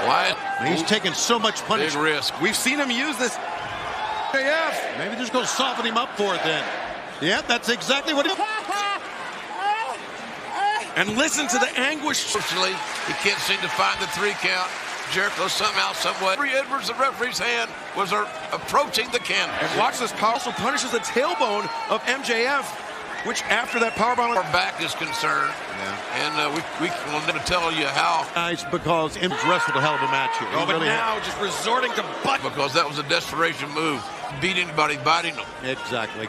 Wyatt. He's taking so much punishment. Big risk. We've seen him use this. MJF. Maybe just go soften him up for it then. Yeah, that's exactly what he... And listen to the anguish. Fortunately, he can't seem to find the 3 count. Jericho somehow, someway. Edwards, the referee's hand, was approaching the canvas. And watch this powerful punishes the tailbone of MJF, which after that powerbomb, our back is concerned. Yeah. And we will never tell you how. Nice, because M's wrestled a hell of a match here. But now just resorting to butt. Because that was a desperation move. Beat anybody, biting them. Exactly.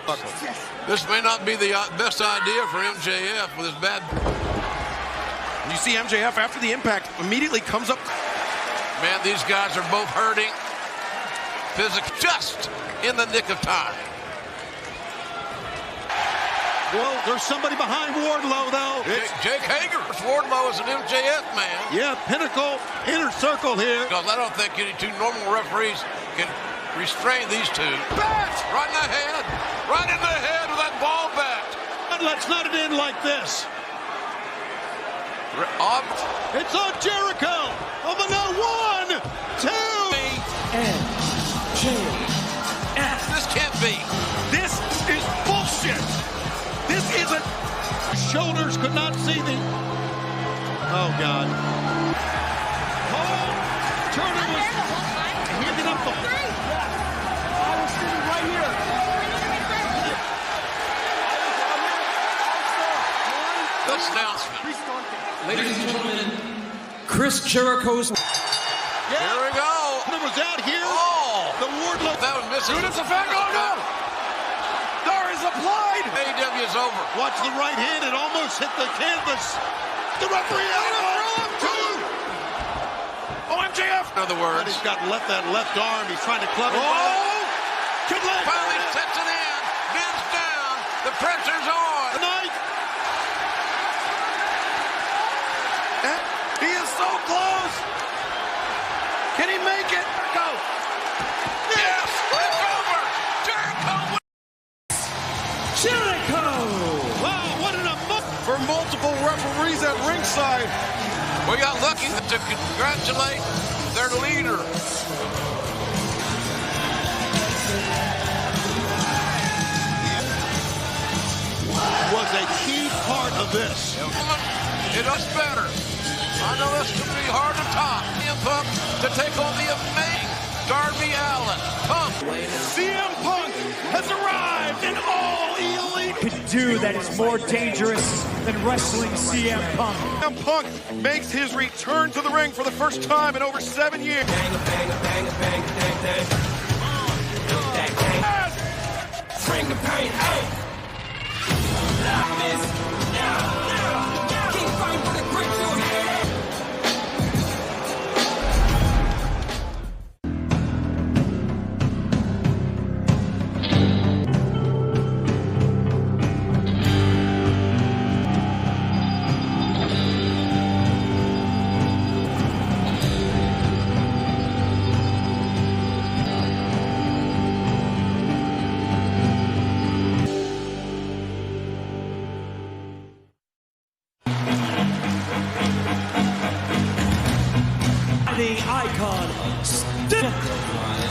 This may not be the best idea for MJF with his bad. You see MJF after the impact immediately comes up. Man, these guys are both hurting. Physics just in the nick of time. Well, there's somebody behind Wardlow, though. Jake Hager. Wardlow is an MJF man. Yeah, Pinnacle, inner circle here. Because I don't think any 2 normal referees can restrain these 2. Bat! Right in the head. Right in the head with that ball bat. And let's not end like this. It's on Jericho. Oh, but no, 1, 2. MJF. This can't be. This is bullshit. This isn't. Shoulders could not see the. Oh, God. Oh, Turner was handing up the. I was sitting right here. This announcement. Ladies and gentlemen, Chris Jericho's. Here we go. It was out here. Oh. The Wardlow. That was missing. Judas effect. Oh, no. There is applied. AEW is over. Watch the right hand. It almost hit the canvas. The referee out of 2. Oh, MJF. In other words. He's got that left arm. He's trying to club it. Oh. Finally sets it in. Vince down. The pressure's on. Tonight. He is so close. Can he make it? Go. Yes, it's over. Jericho. Jericho! Wow, what an emotion. For multiple referees at ringside. We got lucky to congratulate their leader. Was a key part of this. It was better. I know this could be hard to top. CM Punk to take on the amazing Darby Allin. Punk. CM Punk has arrived in All Elite. Could do that is more dangerous than wrestling CM Punk. CM Punk makes his return to the ring for the first time in over 7 years. Bang, bang, bang, bang, bang, bang. Bring the pain out. Keep fighting for the great you. The icon,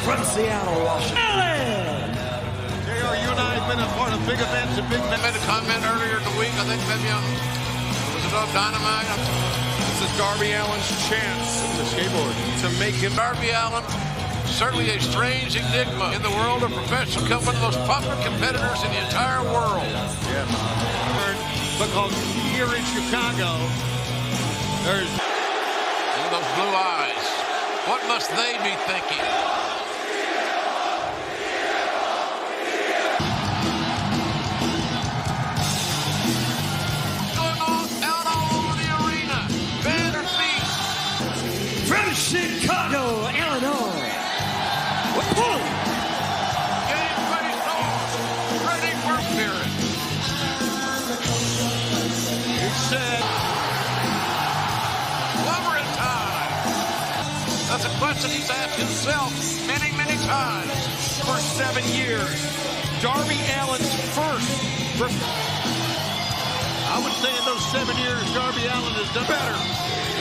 from Seattle, Washington. JR, you and I have been a part of big events and big I made a comment earlier in the week, I think maybe was it on Dynamite? This is Darby Allin's chance the skateboard to make him. Darby Allin, certainly a strange enigma in the world of professional, one of the most popular competitors in the entire world. Yes. Because here in Chicago, there's those blue eyes. What must they be thinking? that he's asked himself many, many times. For 7 years, Darby Allin's first. I would say in those 7 years, Darby Allin has done better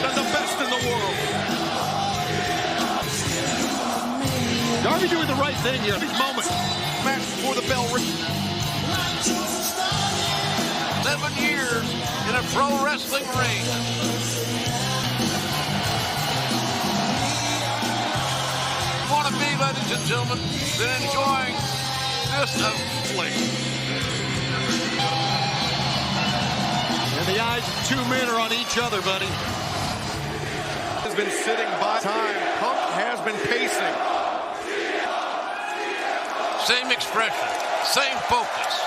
than the best in the world. Darby doing the right thing here. Big moment. Match before the bell rings. 7 years in a pro wrestling ring. You want to be, ladies and gentlemen, been enjoying this flick. And the eyes of two men are on each other, buddy. Has been sitting by time. Punk has been pacing. Same expression, same focus.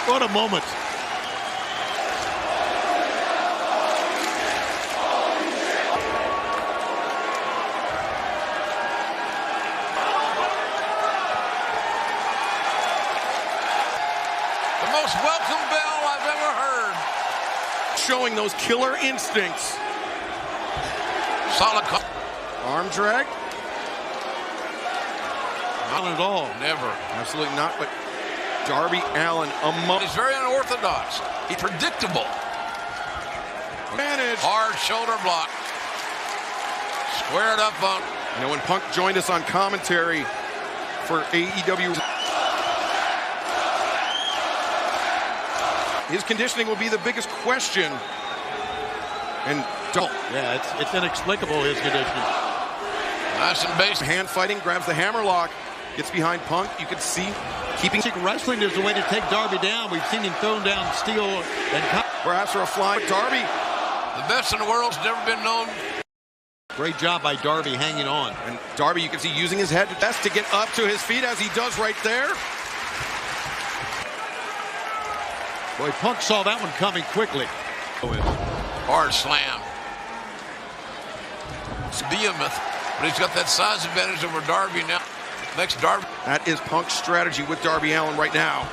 What a moment. The most welcome bell I've ever heard. Showing those killer instincts. Solid arm drag. Not at all. Never. Absolutely not, but Darby Allin He's very unorthodox. He's predictable. Managed. Hard shoulder block. Squared up on. You know, when Punk joined us on commentary for AEW, his conditioning will be the biggest question. And yeah, it's inexplicable, his conditioning. Nice and base. Hand fighting, grabs the hammerlock, gets behind Punk. You can see keeping. Wrestling is the way to take Darby down. We've seen him thrown down steel and perhaps for a fly. Darby, the best in the world's never been known. Great job by Darby hanging on. And Darby, you can see using his head best to get up to his feet as he does right there. Boy, Punk saw that one coming quickly. Hard slam. It's behemoth, but he's got that size advantage over Darby now. Next Darby. That is Punk's strategy with Darby Allin right now.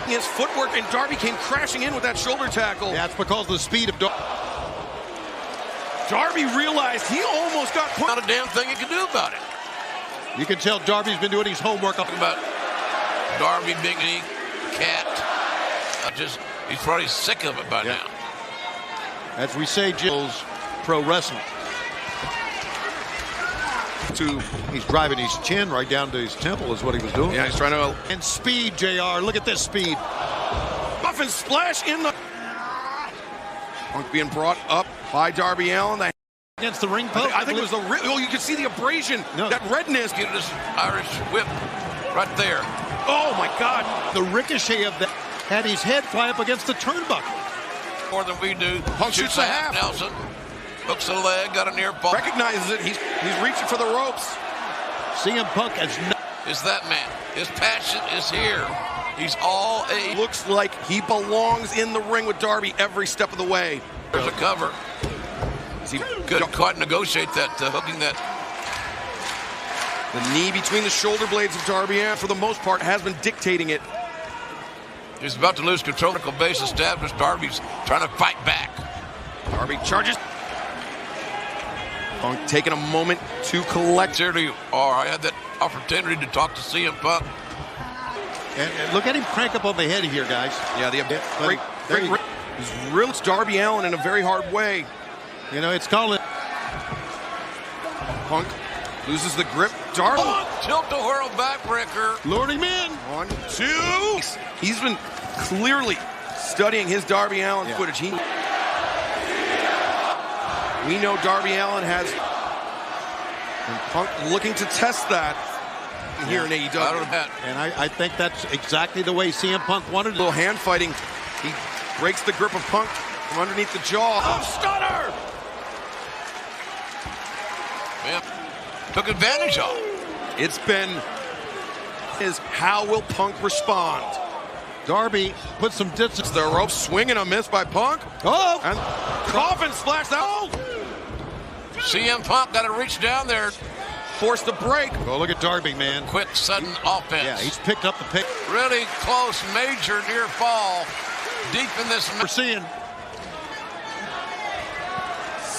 His footwork, and Darby came crashing in with that shoulder tackle. That's because of the speed of Darby. Darby realized he almost got Punk. Not a damn thing he can do about it. You can tell Darby's been doing his homework. Talking about Darby being a cat. He's probably sick of it by now. As we say, Jill's pro wrestling. He's driving his chin right down to his temple is what he was doing. Yeah, he's trying to. And speed, JR. Look at this speed. Muffin splash in the. Punk being brought up by Darby Allin. Against the ring post. I think it was the. Oh, you can see the abrasion. No. That redness. Get this Irish whip right there. Oh my God. The ricochet of that had his head fly up against the turnbuckle. More than we do. Punk shoots a half. Nelson hooks the leg, got a near fall. Recognizes it. He's reaching for the ropes. CM Punk is that man. His passion is here. He's all a. Looks like he belongs in the ring with Darby every step of the way. There's a cover. He could quite negotiate that, hooking that. The knee between the shoulder blades of Darby Allin, for the most part, has been dictating it. He's about to lose control. Base established. Darby's trying to fight back. Darby charges. Punk taking a moment to collect. Seriously, I had that opportunity to talk to CM Punk. And look at him crank up on the head here, guys. Yeah, great. He's real Darby Allin in a very hard way. You know, it's called. Punk loses the grip. Darby. Tilt-a-whirl backbreaker. Lured him in. 1, 2. He's been clearly studying his Darby Allin footage. We know Darby Allin has. And Punk looking to test that here in AEW. And I think that's exactly the way CM Punk wanted it. A little hand fighting. He breaks the grip of Punk from underneath the jaw. Oh, stunner! Yeah. Took advantage of. It's been how will Punk respond? Darby put some distance. The rope swing and a miss by Punk. Oh! And coffin splash that. Oh! CM Punk got to reach down there. Forced the break. Oh, look at Darby, man. Quick, sudden offense. Yeah, he's picked up the pick. Really close, major near fall. Deep in this. We're seeing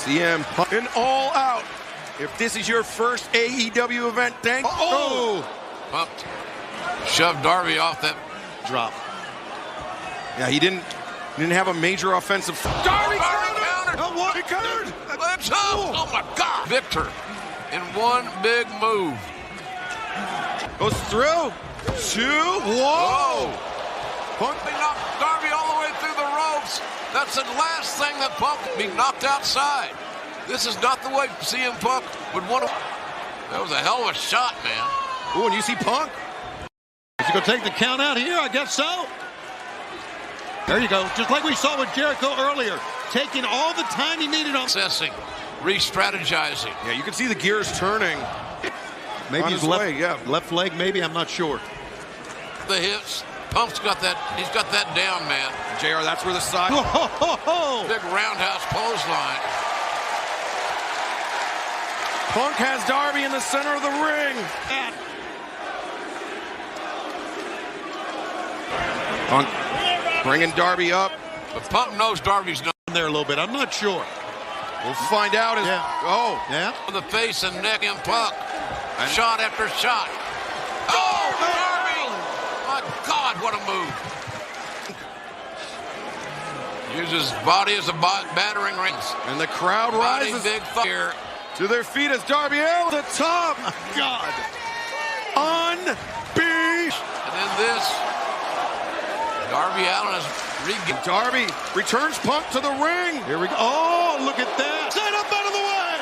CM Punk, an All Out. If this is your first AEW event, thank you. Oh! Pumped. Shoved Darby off that drop. Yeah, he didn't have a major offensive. Darby countered! Oh, what? He countered! Lips up! Oh my God! Victor in one big move. Goes through. 2. Whoa! Punk knocked Darby all the way through the ropes. That's the last thing that Punk would be knocked outside. This is not the way CM Punk would want to. That was a hell of a shot, man. Ooh, and you see Punk. Is he going to take the count out here? I guess so. There you go. Just like we saw with Jericho earlier. Taking all the time he needed on. Assessing, re-strategizing. Yeah, you can see the gears turning. Maybe his left leg, maybe. I'm not sure. The hips. Punk's got that. He's got that down, man. JR, that's where the side. Big roundhouse clothesline. Punk has Darby in the center of the ring. Punk bringing Darby up. But Punk knows Darby's done there a little bit. I'm not sure. We'll find out. Yeah. On the face and neck and Punk. Shot after shot. Oh, Darby! My God, what a move. Uses body as a battering ring. And the crowd rises big here to their feet as Darby Allin at the top. My God. Unbeat. And then this. Darby Allin is regained. Darby returns Punk to the ring. Here we go. Oh, look at that. Set up out of the way.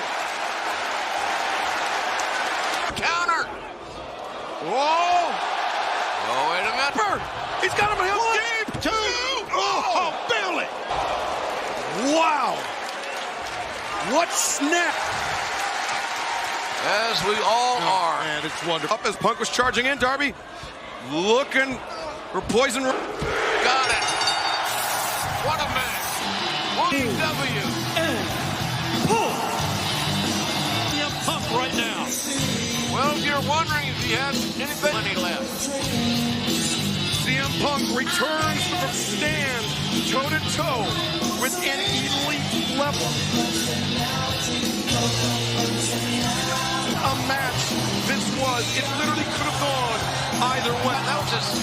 Counter. Whoa. Oh, wait a minute. He's got him in game. 2. Oh, Billy. Wow. What snap. As we all are. Man, it's wonderful. Up as Punk was charging in, Darby looking for poison. Got it. What a match. AEW. CM Punk right now. Well, you're wondering if he has anything left. CM Punk returns from stand toe-to-toe with an elite level. A match this was. It literally could have gone either way. That was just,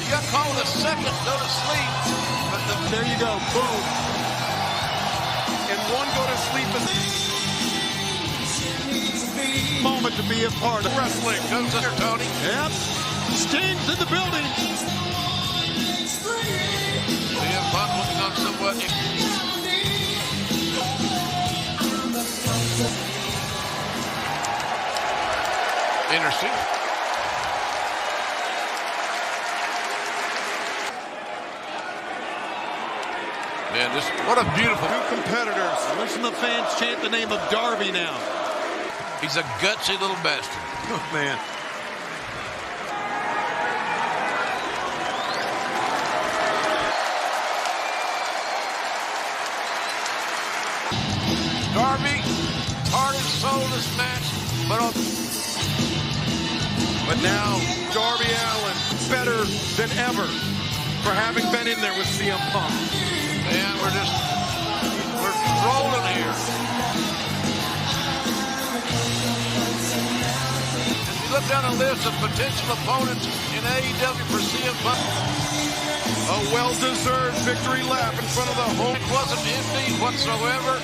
you got called a second, go to sleep. But there you go, boom. And one go to sleep moment to be a part of wrestling. Goes under Tony. Yep. Sting's in the building. CM Punk looking on somewhat. Interesting. Man, this, what a beautiful. Two competitors. Listen to the fans chant the name of Darby now. He's a gutsy little bastard. Oh, man. Darby, heart and soul this match, but now Darby Allin better than ever for having been in there with CM Punk. Man, we're rolling here. As we look down a list of potential opponents in AEW for CM Punk. A well-deserved victory lap in front of the home. It wasn't empty whatsoever.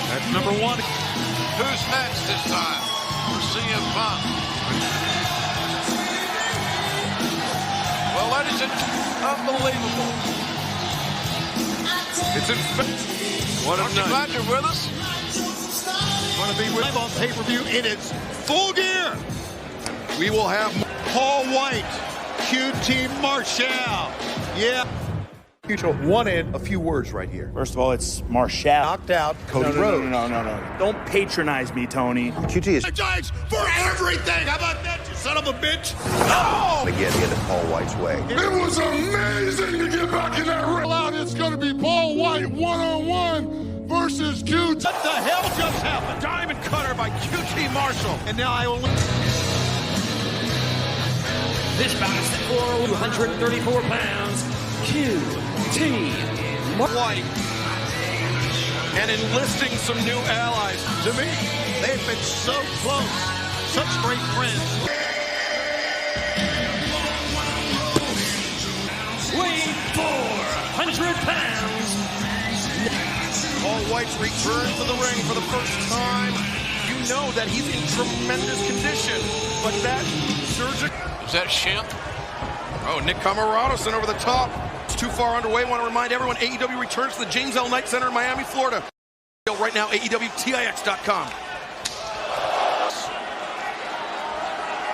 That's number one. Who's next this time for CM Punk? Well, ladies and unbelievable. It's in what Aren't you glad you're with us? Want to be with on pay-per-view in its full gear. We will have Paul White, QT Marshall. Yeah. Mutual wanted a few words right here. First of all, it's Marshall. Knocked out Cody Rhodes. No. Don't patronize me, Tony. QT is Giants for everything. How about that, you son of a bitch? Oh! again get it Paul White's way. It was amazing to get back in that ring. It's going to be Paul White one-on-one versus QT. What the hell just happened? Diamond cutter by QT Marshall. And now I only... This bout is set for 234 pounds. QT White. and enlisting some new allies. To me, they've been so close. Such great friends. Weighing 400 pounds. Paul White's return to the ring for the first time. You know that he's in tremendous condition, but that surgery... Is that Shemp? Oh, Nick Camarado sent over the top. It's too far underway. Want to remind everyone, AEW returns to the James L. Knight Center in Miami, Florida. Right now, AEWTIX.com.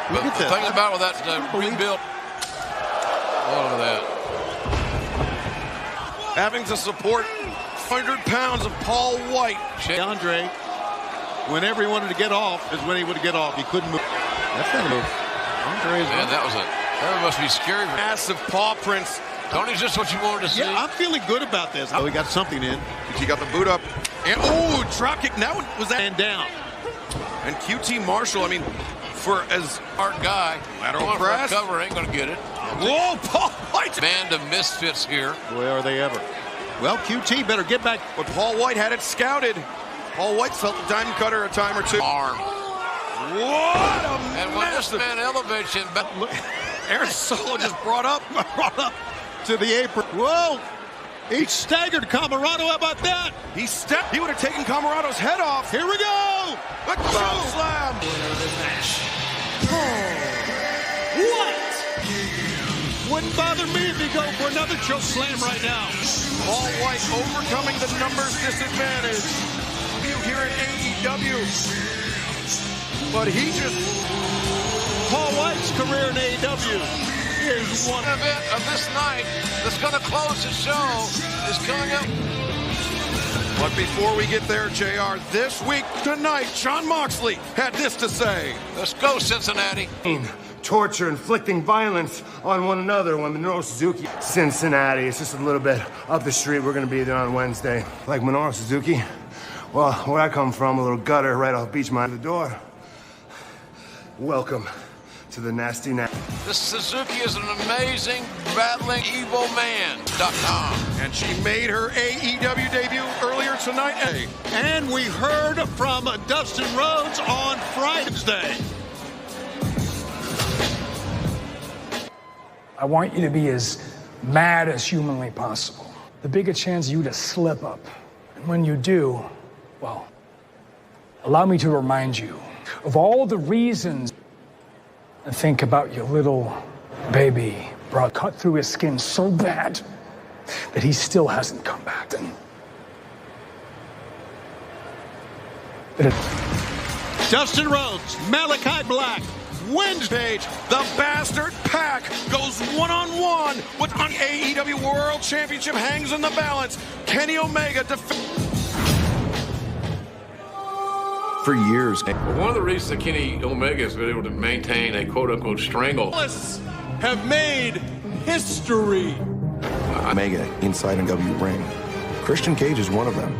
But the thing about with that rebuild, all of that. Having to support 100 pounds of Paul White. Andre, whenever he wanted to get off, is when he would get off. He couldn't move. That's not a move. Andre's Man, that must be scary. Massive paw prints. Tony's just what you wanted to see. Yeah, I'm feeling good about this. Oh, he got something in. He got the boot up. And, oh, dropkick. That one was that. And down. And QT Marshall, I mean, for as hard guy, lateral press. Cover ain't going to get it. Whoa, Paul White. Band of misfits here. Boy, are they ever. Well, QT better get back. But Paul White had it scouted. Paul White felt the diamond cutter a time or two. Arm. What a And when this man elevates him back. Aaron Solo just brought up to the apron. Whoa! He staggered Camarado. How about that? He stepped. He would have taken Camarado's head off. Here we go! A choke slam. Winner of this match, Paul White. Wouldn't bother me if he go for another choke slam right now. Paul White overcoming the numbers disadvantage. You here at AEW. But he just... Paul White's career in AEW is one event of this night that's going to close the show is coming up. But before we get there, JR, this week, tonight, Jon Moxley had this to say. Let's go, Cincinnati. Torture, inflicting violence on one another when Minoru Suzuki. Cincinnati, it's just a little bit up the street. We're going to be there on Wednesday. Like Minoru Suzuki? Well, where I come from, a little gutter right off Beach Mine. The door. Welcome to the Nasty Nat. This Suzuki is an amazing battling evil man.com. And she made her AEW debut earlier tonight. And we heard from Dustin Rhodes on Friday. I want you to be as mad as humanly possible. The bigger chance you to slip up. And when you do, well, allow me to remind you of all the reasons. And think about your little baby brought cut through his skin so bad that he still hasn't come back. Dustin Rhodes, Malachi Black, Wednesday. The Bastard Pack goes one-on-one with an AEW World Championship hangs in the balance. Kenny Omega For years. One of the reasons that Kenny Omega has been able to maintain a quote-unquote strangle. Have made history. Omega inside a W ring. Christian Cage is one of them.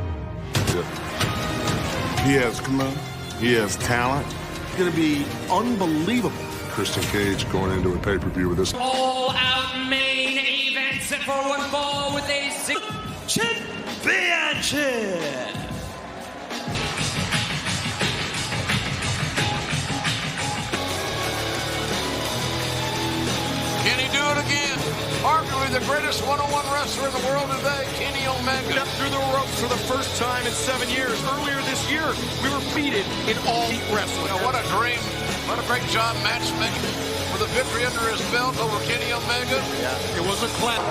He has command. He has talent. It's going to be unbelievable. Christian Cage going into a pay-per-view with this. All out main event set for one fall with a championship. Can he do it again? Arguably the greatest one-on-one wrestler in the world today, Kenny Omega. stepped through the ropes for the first time in 7 years. Earlier this year, we were defeated in All Elite Wrestling. Now, what a dream. What a great job matchmaking for the victory under his belt over Kenny Omega. Yeah, it was a clap.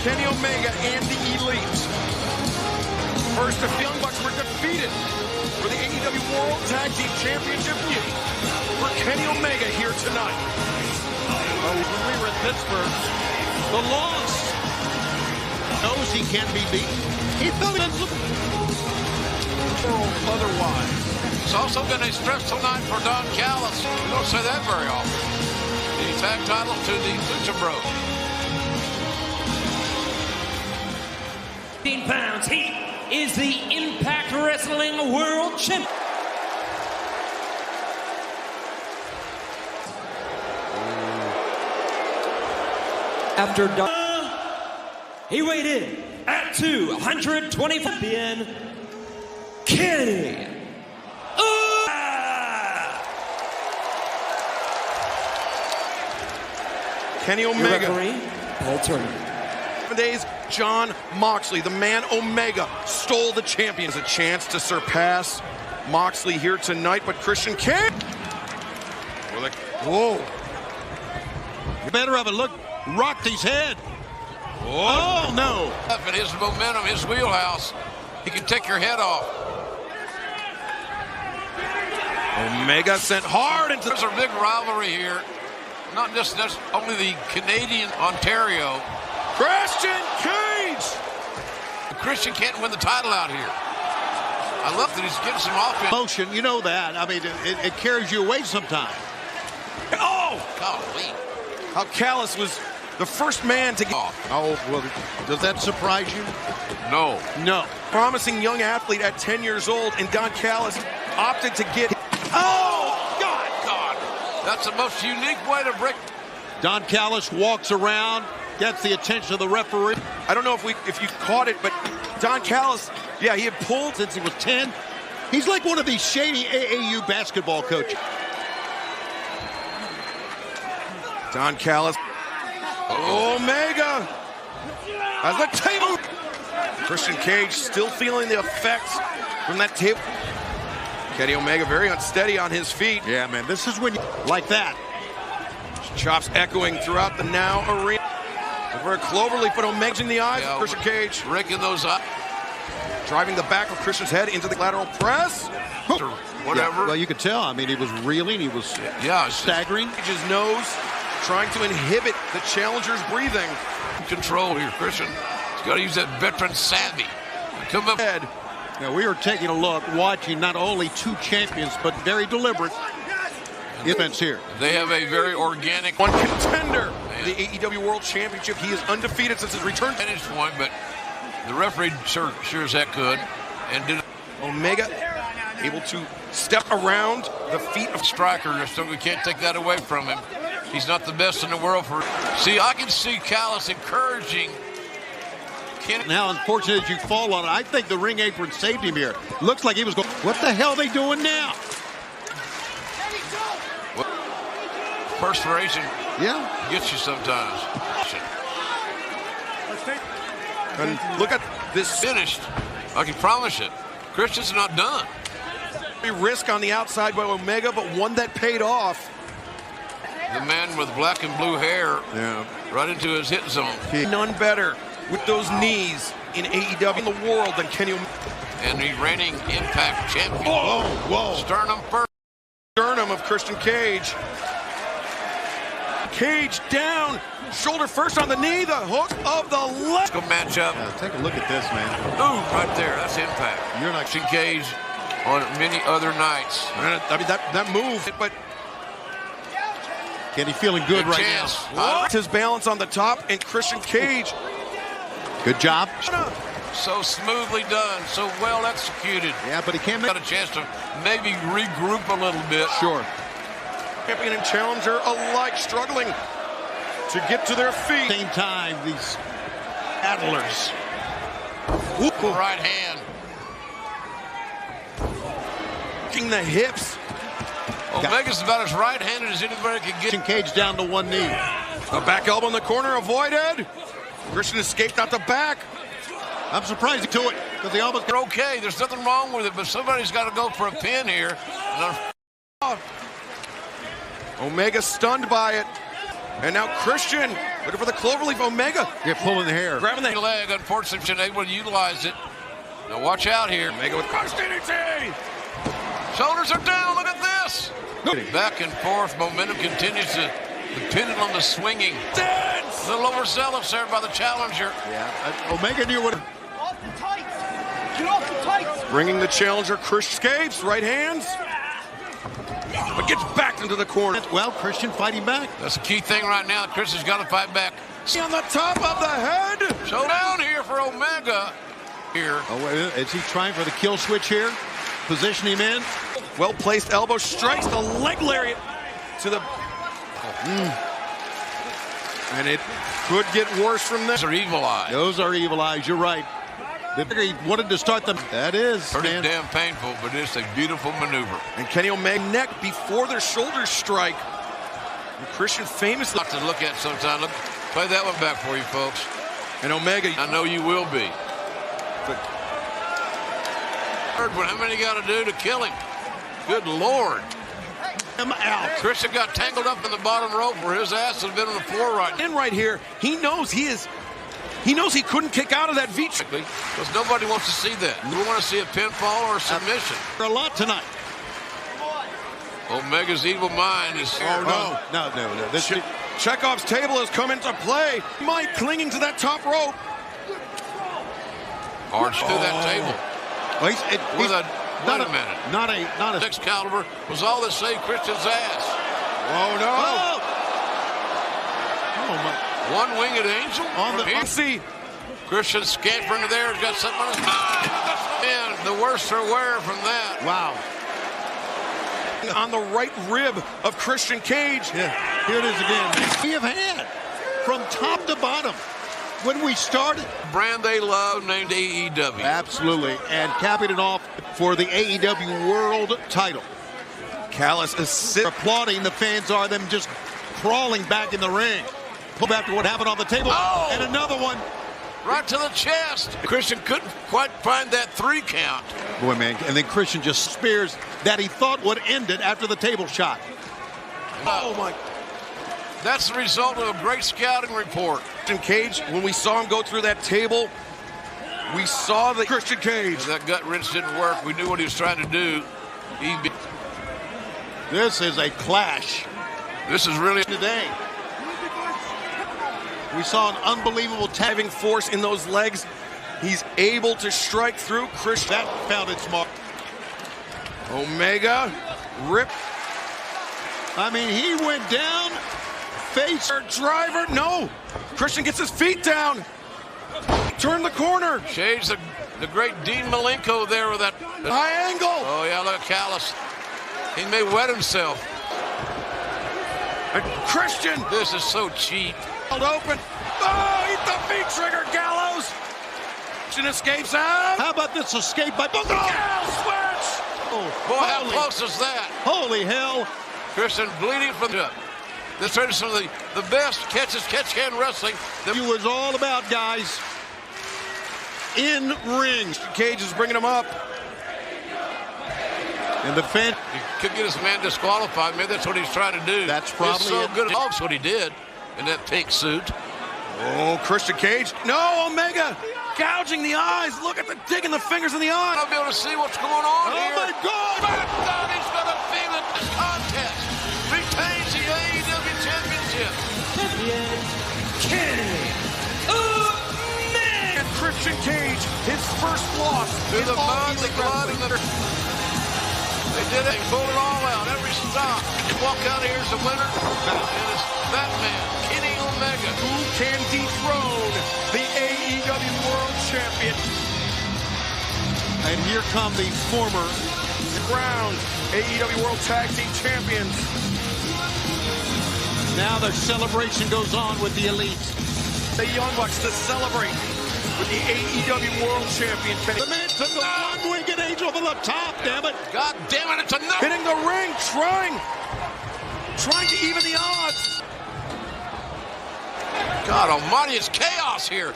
Kenny Omega and the Elite. First, the Young Bucks were defeated for the AEW World Tag Team Championship for Kenny Omega here tonight. Oh, when we were in Pittsburgh, the loss knows he can be beaten. He felt otherwise. It's also been a stressful night for Don Callis. We don't say that very often. The tag title to the Lucha Bros. 15 pounds, heat is the Impact Wrestling World Champion. After he weighed in at 220 champion Kenny Kenny Omega. Referee, Paul Turner. 7 days, John Moxley, the man Omega, stole the champion. Has a chance to surpass Moxley here tonight, but Christian Cage. Whoa. Better of it. Look, rocked his head. Oh, no. Up in his momentum, his wheelhouse, he can take your head off. Omega sent hard into. There's a big rivalry here. Not just only the Canadian Ontario. Christian Cage! Christian can't win the title out here. I love that he's getting some offense. Motion, you know that. I mean, it carries you away sometimes. Oh! Golly. How Callis was the first man to get off. Oh, well, does that surprise you? No. No. Promising young athlete at 10 years old, and Don Callis opted to get. Oh, God! That's the most unique way to break. Don Callis walks around, gets the attention of the referee. I don't know if you caught it, but Don Callis, yeah, he had pulled since he was 10. He's like one of these shady AAU basketball coaches. Don Callis. Omega as the table. Christian Cage still feeling the effects from that table. Kenny Omega very unsteady on his feet. Yeah, man, this is when you like that. Chops echoing throughout the now arena. Over a cloverleaf, but Omega's in the eyes of Christian Cage. Raking those up. Driving the back of Christian's head into the lateral press. Or whatever. Yeah, well, you could tell. I mean, he was reeling. He was staggering. Cage's nose trying to inhibit the challenger's breathing. Control here, Christian. He's got to use that veteran savvy. Come up. Now, we are taking a look, watching not only two champions, but very deliberate events here. They have a very organic one contender. The AEW World Championship. He is undefeated since his return. Finish point, but the referee sure as heck could. And did Omega able to step around the feet of Striker, so we can't take that away from him. He's not the best in the world for. See, I can see Callis encouraging. Now, unfortunate as you fall on it, I think the ring apron saved him here. Looks like he was going. What the hell are they doing now? Perspiration. Yeah. Gets you sometimes. And look at this. Finished. I can promise it. Christian's not done. A risk on the outside by Omega, but one that paid off. The man with black and blue hair. Yeah. Right into his hit zone. None better with those knees in AEW in the world than Kenny Omega. And the reigning Impact champion. Whoa. Sternum first. Sternum of Christian Cage. Cage down. Shoulder first on the knee. The hook of the left. Good matchup. Take a look at this, man. Ooh, right there. That's Impact. You're not Christian Cage on many other nights. I mean, that move, but Kenny feeling good right now. His balance on the top, and Christian Cage. Good job. So smoothly done, so well executed. Yeah, but he can't got a chance to maybe regroup a little bit. Sure. Champion and challenger alike struggling to get to their feet. Same time, these battlers. Right hand. Working the hips. Omega's about as right-handed as anybody could get. Christian Cage down to one knee. A back elbow in the corner avoided. Christian escaped out the back. I'm surprised to it because they almost. They're okay. There's nothing wrong with it, but somebody's got to go for a pin here. Omega stunned by it. And now Christian looking for the cloverleaf. Omega. Yeah, pulling the hair. Grabbing the leg. Unfortunately, she's able to utilize it. Now watch out here. Omega with DDT. Shoulders are down. Look at this. Back and forth. Momentum continues to depend on the swinging. Dance. A little overzealous there by the challenger. Yeah. Omega knew what. Off the tights. Get off the tights. Bringing the challenger. Chris escapes. Right hands. But gets back into the corner. Well, Christian fighting back. That's the key thing right now. Chris has got to fight back. See on the top of the head. Showdown here for Omega. Here. Oh, is he trying for the kill switch here? Position him in. Well-placed elbow strikes the leg lariat to the... And it could get worse from this. Those are evil eyes. Those are evil eyes, you're right. He wanted to start them. That is. Pretty damn painful, but it's a beautiful maneuver. And Kenny Omega neck before their shoulder strike. And Christian famously... Lot to look at sometime. Look, play that one back for you, folks. And Omega... I know you will be. But how many got to do to kill him? Good Lord. Him out. Christian got tangled up in the bottom rope where his ass has been on the floor right now. And right here, he knows he couldn't kick out of that V. Because nobody wants to see that. We want to see a pinfall or a submission. A lot tonight. Omega's evil mind is... Oh, no. This Chekhov's table has come into play. Mike clinging to that top rope. Arch through that table. Well, wait a minute. Not a Excalibur was all that saved Christian's ass. Oh, no. Oh my. One-winged angel? On the see. Christian scampering to there, has got something on his mind. And the worse for wear from that. Wow. On the right rib of Christian Cage. Yeah. Here it is again. We have had from top to bottom when we started. Brand they love named AEW. Absolutely. And capping it off for the AEW World title. Callis is applauding. The fans are them just crawling back in the ring. Pull back to what happened on the table. Oh! And another one. Right to the chest. Christian couldn't quite find that 3 count. Boy, man. And then Christian just spears that he thought would end it after the table shot. Oh, my. That's the result of a great scouting report. Christian Cage, when we saw him go through that table, we saw the Christian Cage. If that gut wrench didn't work. We knew what he was trying to do. This is a clash. This is really... Today. We saw an unbelievable having force in those legs. He's able to strike through. Christian. That found its mark. Omega. Rip. I mean, he went down. Face. Driver. No. Christian gets his feet down. Turn the corner. Shades the great Dean Malenko there with that high angle. Oh, yeah, look at Callis. He may wet himself. And Christian. This is so cheap. Open. Oh, eat the feet trigger, Gallows. Christian escapes out. How about this escape by both? Switch. Oh, boy, how close is that? Holy hell. Christian bleeding from the... This is some of the best catch-can wrestling. It was all about, guys, in ring. Cage is bringing him up. And the fan... He could get his man disqualified. Maybe that's what he's trying to do. That's probably so good. That's what he did in that pink suit. Oh, Christian Cage. No, Omega. Gouging the eyes. Look at the digging the fingers in the eye. I'll be able to see what's going on here. Oh, my God. He's going to feel it. This contest retains the AEW Championship. Champion, Kenny Omega. And Christian Cage, his first loss. Through the mud, the blood, and the... They did it. They pulled it all out. Every stop. Walk out here as a winner. And it's that man, Kenny Omega. Who can dethrone the AEW World Champion? And here come the former crowned AEW World Tag Team Champions. Now the celebration goes on with the Elite. The Young Bucks to celebrate with the AEW World Champion. The man took the one-winged angel from the top, damn it. God damn it, it's enough. Hitting the ring, trying to even the odds. God almighty, it's chaos here.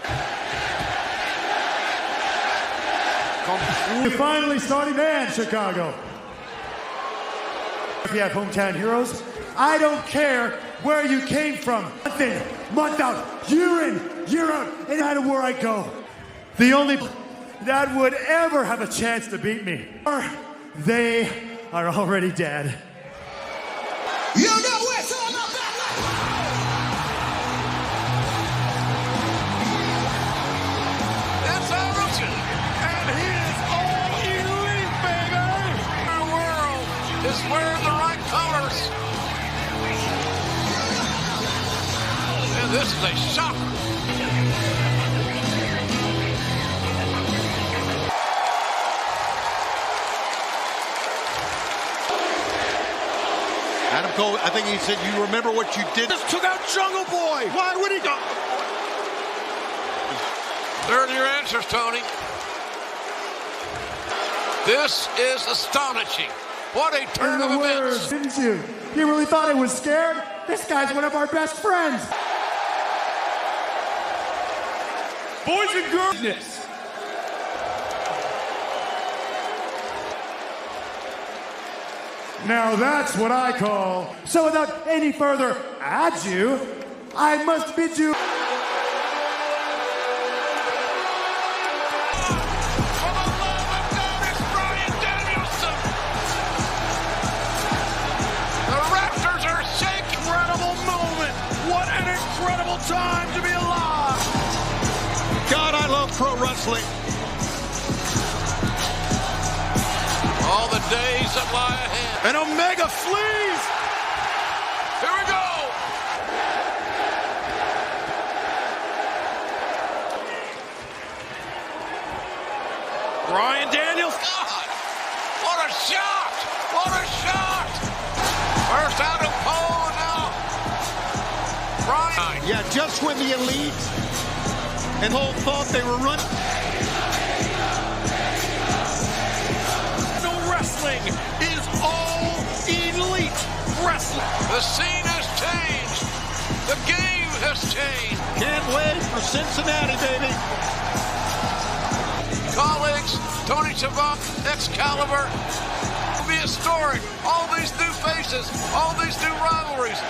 We're finally starting then, Chicago. If you have hometown heroes, I don't care where you came from. Month in, month out, year in, year out, and no matter where I go. The only that would ever have a chance to beat me, they are already dead. You know it's all about That's our Russian. And he is all elite, baby. Our world is wearing the right colors. And this is a shocker. Jericho, I think he said, you remember what you did? Just took out Jungle Boy. Why would he go? There are your answers, Tony. This is astonishing. What a turn of events. Didn't you? You really thought I was scared? This guy's one of our best friends. Boys and girls. Now that's what I call. So without any further ado, I must bid you. Time to be alive. God, I love pro wrestling. All the days that lie ahead. And Omega flees. Here we go. Bryan Daniels. God, what a shot. What a shot. First out of pole now. Bryan. Yeah, just when the elite and Cole thought they were running. No wrestling is all elite wrestling. The scene has changed. The game has changed. Can't wait for Cincinnati, baby. Colleagues, Tony Schiavone, Excalibur. It'll be historic. All these new faces, all these new rivalries.